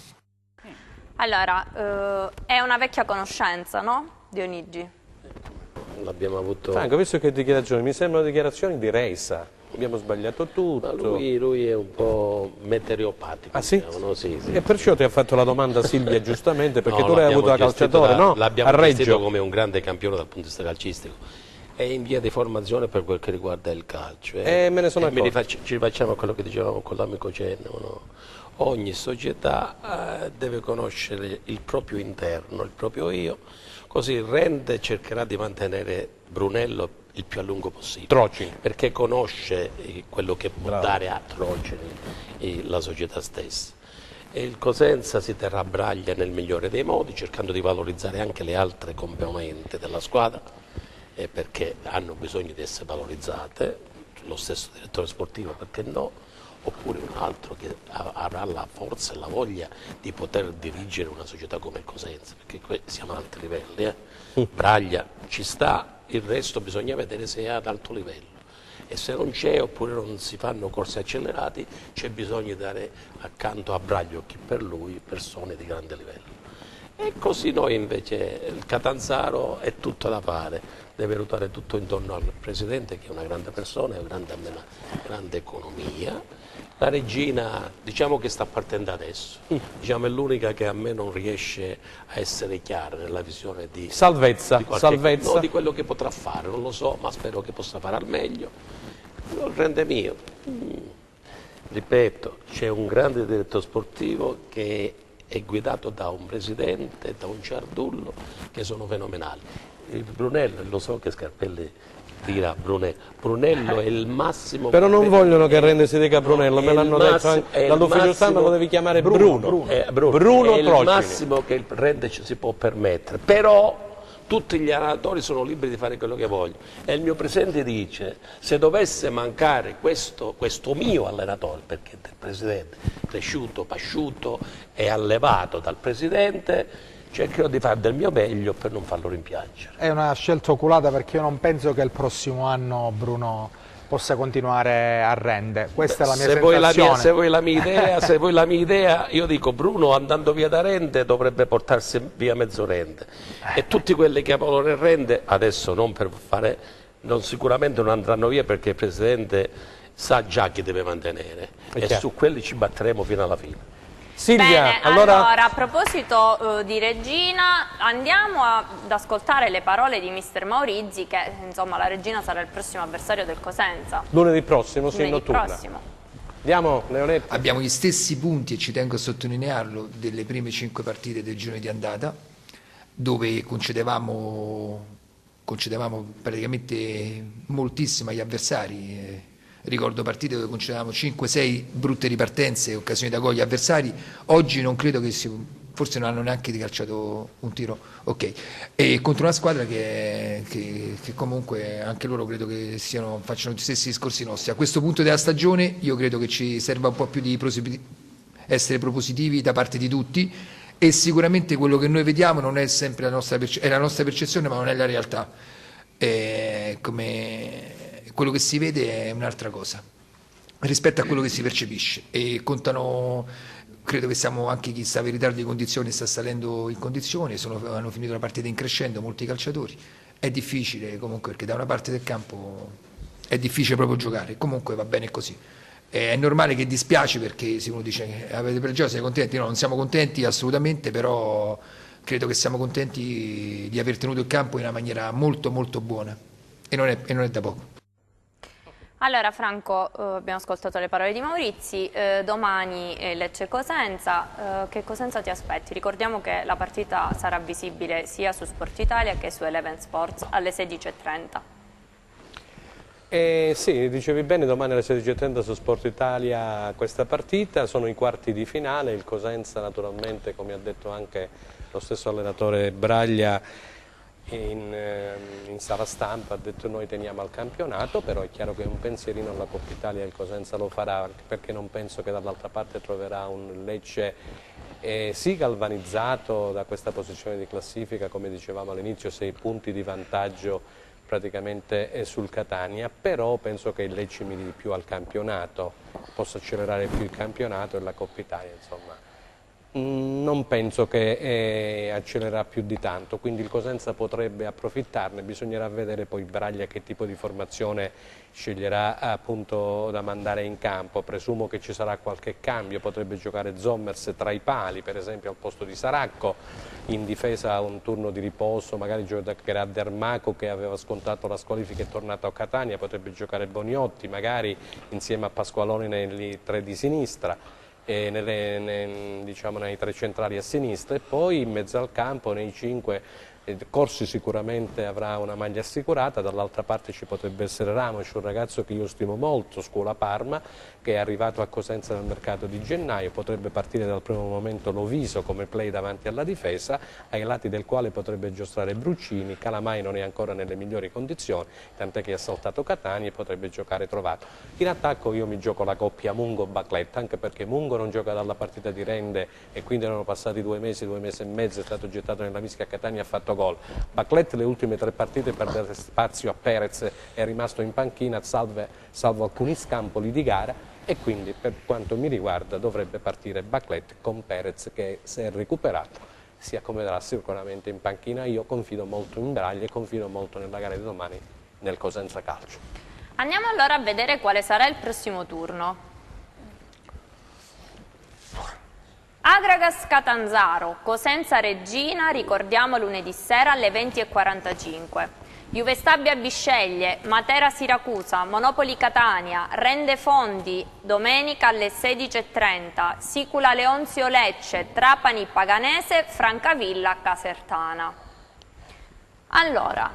S2: Allora, è una vecchia conoscenza, no, Dionigi?
S4: L'abbiamo avuto...
S3: Franco, visto che dichiarazioni, mi sembrano dichiarazioni di resa, abbiamo sbagliato tutto.
S4: Ma lui è un po' meteoropatico.
S3: Ah sì?
S4: Diciamo, no? Sì.
S3: E perciò ti ha fatto la domanda Silvia giustamente, perché tu l'hai avuto da calciatore, no?
S4: L'abbiamo
S3: a Reggio
S4: gestito come un grande campione dal punto di vista calcistico. È in via di formazione per quel che riguarda il calcio.
S3: Me ne sono accorto.
S4: Ci rifacciamo a quello che dicevamo con l'amico Cenno, no? Ogni società deve conoscere il proprio interno, il proprio io, così Rende cercherà di mantenere Brunello il più a lungo possibile.
S3: Trocini.
S4: Perché conosce quello che può dare a Trocini la società stessa. E il Cosenza si terrà a braglia nel migliore dei modi, cercando di valorizzare anche le altre componenti della squadra, perché hanno bisogno di essere valorizzate, lo stesso direttore sportivo, perché no? Oppure un altro che avrà la forza e la voglia di poter dirigere una società come il Cosenza, perché siamo ad alti livelli. Braglia ci sta, il resto bisogna vedere se è ad alto livello, e se non c'è oppure non si fanno corsi accelerati, c'è bisogno di dare accanto a Braglio, chi per lui, persone di grande livello. E così noi invece, il Catanzaro è tutto da fare, deve ruotare tutto intorno al presidente, che è una grande persona, è una grande economia. La regina, diciamo che sta partendo adesso, diciamo, è l'unica che a me non riesce a essere chiara nella visione di
S3: salvezza,
S4: no, di quello che potrà fare, non lo so, ma spero che possa fare al meglio. Lo rende mio. Ripeto, c'è un grande direttore sportivo che è guidato da un presidente, da un Ciardullo, che sono fenomenali. Il Brunello, lo so che Scarpelli dirà Brunello è il massimo.
S3: Però non vogliono che Rende si dica Brunello, me l'hanno detto anche dall'ufficio stampa, lo devi chiamare Bruno. Bruno
S4: è il
S3: Trocini.
S4: massimo che il Rende ci si può permettere, però tutti gli allenatori sono liberi di fare quello che vogliono. E il mio presidente dice, se dovesse mancare questo mio allenatore, perché del presidente, cresciuto, pasciuto e allevato dal presidente, cercherò di fare del mio meglio per non farlo rimpiangere.
S6: È una scelta oculata perché io non penso che il prossimo anno Bruno possa continuare a Rende. Questa è la mia sensazione.
S4: Se vuoi la mia idea, io dico Bruno andando via da Rende dovrebbe portarsi via mezzo Rende. E tutti quelli che amano nel Rende, adesso sicuramente non andranno via perché il Presidente sa già chi deve mantenere. E su quelli ci batteremo fino alla fine.
S3: Silvia,
S2: Bene, allora a proposito di Regina, andiamo ad ascoltare le parole di mister Maurizi, che insomma la Regina sarà il prossimo avversario del Cosenza.
S3: Lunedì prossimo, sì, in
S2: Lunedì
S3: notturna.
S2: prossimo.
S3: Andiamo, Leonetti.
S12: Abbiamo gli stessi punti, e ci tengo a sottolinearlo, delle prime 5 partite del girone di andata, dove concedevamo praticamente moltissimo agli avversari. Ricordo partite dove concedevamo 5-6 brutte ripartenze, occasioni da gol agli avversari. Oggi non credo che forse non hanno neanche calciato un tiro, ok. E contro una squadra che comunque anche loro credo che facciano gli stessi discorsi nostri. A questo punto della stagione io credo che ci serva un po' più di essere propositivi da parte di tutti, e sicuramente quello che noi vediamo non è sempre la nostra percezione, ma non è la realtà. Quello che si vede è un'altra cosa rispetto a quello che si percepisce, e contano, credo che siamo anche chi stava in ritardo di condizioni sta salendo in condizioni, hanno finito la partita in crescendo molti calciatori. È difficile comunque perché da una parte del campo è difficile proprio giocare, comunque va bene così. È normale che dispiace perché se uno dice avete pareggiato, siete contenti? No, non siamo contenti assolutamente, però credo che siamo contenti di aver tenuto il campo in una maniera molto molto buona, e non è da poco.
S2: Allora Franco, abbiamo ascoltato le parole di Maurizi, domani Lecce Cosenza, che Cosenza ti aspetti? Ricordiamo che la partita sarà visibile sia su Sport Italia che su Eleven Sports alle 16:30.
S3: Sì, dicevi bene, domani alle 16:30 su Sport Italia questa partita, sono i quarti di finale, il Cosenza naturalmente, come ha detto anche lo stesso allenatore Braglia, in sala stampa ha detto noi teniamo al campionato, però è chiaro che un pensierino alla Coppa Italia il Cosenza lo farà, perché non penso che dall'altra parte troverà un Lecce sì galvanizzato da questa posizione di classifica, come dicevamo all'inizio, 6 punti di vantaggio praticamente sul Catania, però penso che il Lecce miri di più al campionato, possa accelerare più il campionato, e la Coppa Italia insomma non penso che accelererà più di tanto, quindi il Cosenza potrebbe approfittarne. Bisognerà vedere poi Braglia che tipo di formazione sceglierà appunto da mandare in campo. Presumo che ci sarà qualche cambio, potrebbe giocare Zommers tra i pali per esempio al posto di Saracco, in difesa un turno di riposo, magari giocherà Dermaco che aveva scontato la squalifica e è tornato a Catania, potrebbe giocare Boniotti magari insieme a Pasqualoni nei 3 di sinistra, diciamo nei 3 centrali a sinistra, e poi in mezzo al campo nei 5 Corsi sicuramente avrà una maglia assicurata, dall'altra parte ci potrebbe essere Ramos, un ragazzo che io stimo molto, scuola Parma, che è arrivato a Cosenza nel mercato di gennaio, potrebbe partire dal primo momento Loviso come play davanti alla difesa, ai lati del quale potrebbe giostrare Bruccini. Calamai non è ancora nelle migliori condizioni, tant'è che ha saltato Catania e potrebbe giocare Trovato. In attacco io mi gioco la coppia Mungo-Bacletta, anche perché Mungo non gioca dalla partita di Rende e quindi erano passati 2 mesi e mezzo, è stato gettato nella mischia a Catania e ha fatto gol. Bacletta le ultime 3 partite per dare spazio a Perez è rimasto in panchina salvo alcuni scampoli di gara, e quindi per quanto mi riguarda dovrebbe partire Bacletta con Perez che, se è recuperato, si accomoderà sicuramente in panchina. Io confido molto in Braglia e confido molto nella gara di domani nel Cosenza Calcio.
S2: Andiamo allora a vedere quale sarà il prossimo turno. Agragas Catanzaro, Cosenza Regina, ricordiamo lunedì sera alle 20:45. Juve Stabia Bisceglie, Matera Siracusa, Monopoli Catania, Rende Fondi domenica alle 16:30, Sicula Leonzio Lecce, Trapani Paganese, Francavilla Casertana. Allora,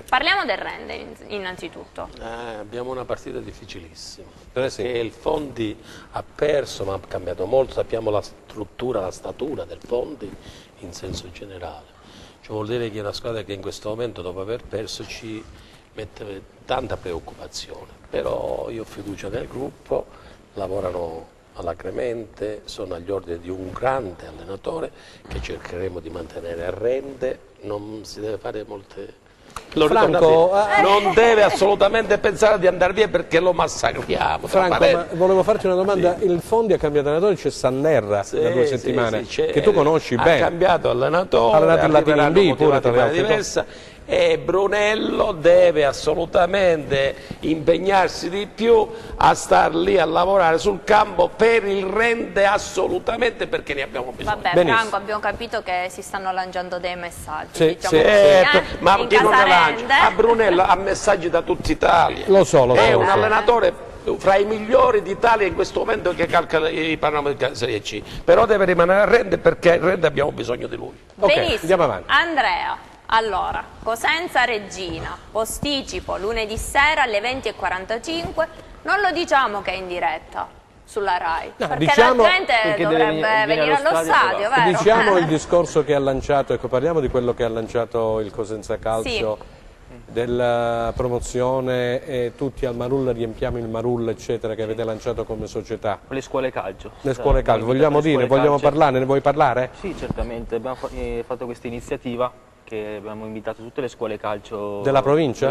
S2: parliamo del Rende innanzitutto.
S4: Abbiamo una partita difficilissima, perché il Fondi ha perso, ma ha cambiato molto, sappiamo la struttura, la statura del Fondi in senso generale. Cioè vuol dire che è una squadra che in questo momento, dopo aver perso, ci mette tanta preoccupazione, però io ho fiducia nel gruppo, lavorano alacremente, sono agli ordini di un grande allenatore che cercheremo di mantenere a rende, non si deve fare molte...
S3: Franco,
S4: non deve assolutamente pensare di andare via perché lo massacriamo.
S3: Franco, ma volevo farti una domanda. Sì. Il Fondi ha cambiato allenatore, c'è Sannerra da 2 settimane, che tu conosci bene.
S4: Ha cambiato allenatore,
S3: ha allenato il Latino in B, pure
S4: diversa. E Brunello deve assolutamente impegnarsi di più a star lì a lavorare sul campo per il rende assolutamente, perché ne abbiamo bisogno.
S2: Vabbè, Franco, abbiamo capito che si stanno lanciando dei messaggi.
S4: Sì,
S2: diciamo
S4: ma chi non ne lancia? A Brunello ha messaggi da tutta Italia.
S3: Lo so.
S4: È un allenatore fra i migliori d'Italia in questo momento che calcola i parametri di Serie C, però deve rimanere a rende perché a rende abbiamo bisogno di lui.
S2: Benissimo.
S3: Andiamo avanti.
S2: Andrea. Allora, Cosenza Regina, posticipo lunedì sera alle 20:45, non lo diciamo che è in diretta sulla RAI, perché
S3: diciamo,
S2: la gente dovrebbe venire allo stadio, vero?
S3: Diciamo il discorso che ha lanciato, ecco, parliamo di quello che ha lanciato il Cosenza Calcio, sì, della promozione e tutti al Marulla, riempiamo il Marulla, eccetera, che avete lanciato come società.
S5: Le scuole calcio.
S3: Le scuole calcio, vogliamo dire, vogliamo parlarne, ne vuoi parlare?
S5: Sì, certamente, abbiamo fatto questa iniziativa che abbiamo invitato tutte le scuole calcio
S3: della provincia,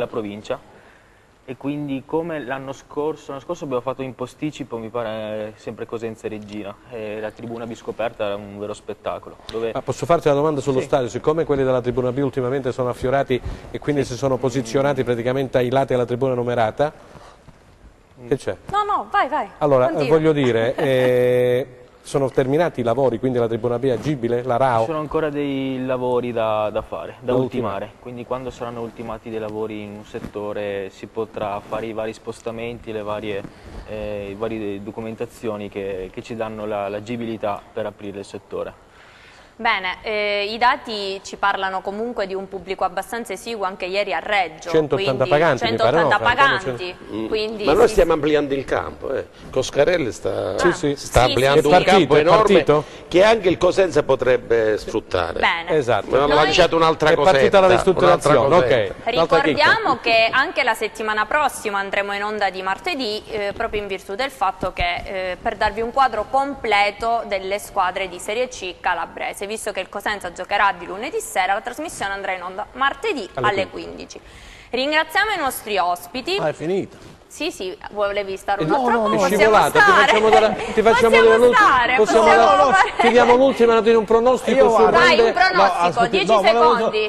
S5: e quindi come l'anno scorso abbiamo fatto in posticipo, mi pare sempre Cosenza Regina, e la tribuna B scoperta era un vero spettacolo.
S3: Posso farti una domanda sullo
S5: sì,
S3: stadio? Siccome quelli della tribuna B ultimamente sono affiorati e quindi si sono posizionati praticamente ai lati della tribuna numerata, che c'è?
S2: No, vai.
S3: Allora,
S2: continua.
S3: voglio dire... sono terminati i lavori, quindi la tribuna B è agibile, la RAO?
S5: Ci sono ancora dei lavori da fare, da ultimare, quindi quando saranno ultimati dei lavori in un settore si potrà fare i vari spostamenti, le varie documentazioni che ci danno l'agibilità per aprire il settore.
S2: Bene, i dati ci parlano comunque di un pubblico abbastanza esiguo anche ieri a Reggio.
S3: 180 paganti,
S2: 180 paganti. Quindi
S4: ma noi stiamo ampliando il campo. Coscarelli sta ampliando un campo enorme che anche il Cosenza potrebbe sfruttare.
S2: Bene.
S3: Esatto.
S4: Abbiamo lanciato un'altra cosetta.
S3: È partita la ristrutturazione, ok.
S2: Ricordiamo che anche la settimana prossima andremo in onda di martedì, proprio in virtù del fatto che per darvi un quadro completo delle squadre di Serie C calabrese. Visto che il Cosenza giocherà di lunedì sera, la trasmissione andrà in onda martedì alle 15. Ringraziamo i nostri ospiti.
S7: È finita.
S2: Sì, volevi stare un altro po'?
S3: È scivolato, ti diamo l'ultima nota in un pronostico su
S2: Dai, un pronostico, 10 secondi.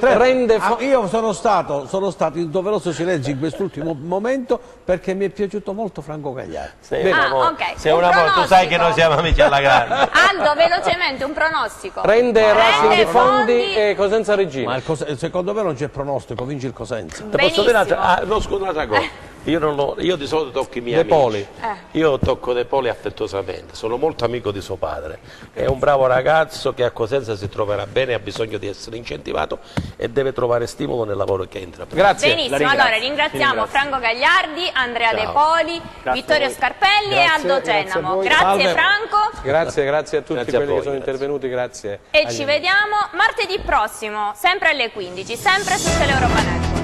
S7: Io sono stato in doveroso silenzio in quest'ultimo momento perché mi è piaciuto molto Franco Gagliardi.
S4: Sei un amore, tu sai che noi siamo amici alla grande.
S2: Aldo, velocemente un pronostico.
S3: Rende Racing Fondi e Cosenza Regina.
S7: Ma secondo me non c'è pronostico, vince il Cosenza.
S4: Posso dire un'altra cosa? Io di solito tocco i miei amici. Io tocco De Poli affettuosamente, sono molto amico di suo padre, è un bravo ragazzo che a Cosenza si troverà bene, ha bisogno di essere incentivato e deve trovare stimolo nel lavoro che entra.
S3: Grazie.
S2: Benissimo, allora ringraziamo Franco Gagliardi, Andrea De Poli, Vittorio Scarpelli e Aldo Cennamo. Grazie Franco.
S3: Grazie a tutti quelli che sono intervenuti, grazie.
S2: E ci vediamo martedì prossimo, sempre alle 15, sempre su Teleeuropa Network.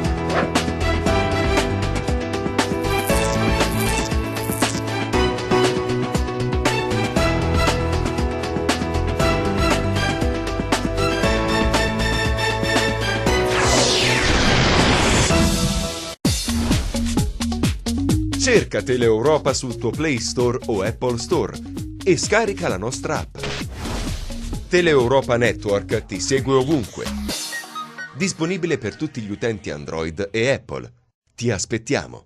S1: Cerca Teleeuropa sul tuo Play Store o Apple Store e scarica la nostra app. Teleeuropa Network ti segue ovunque. Disponibile per tutti gli utenti Android e Apple. Ti aspettiamo!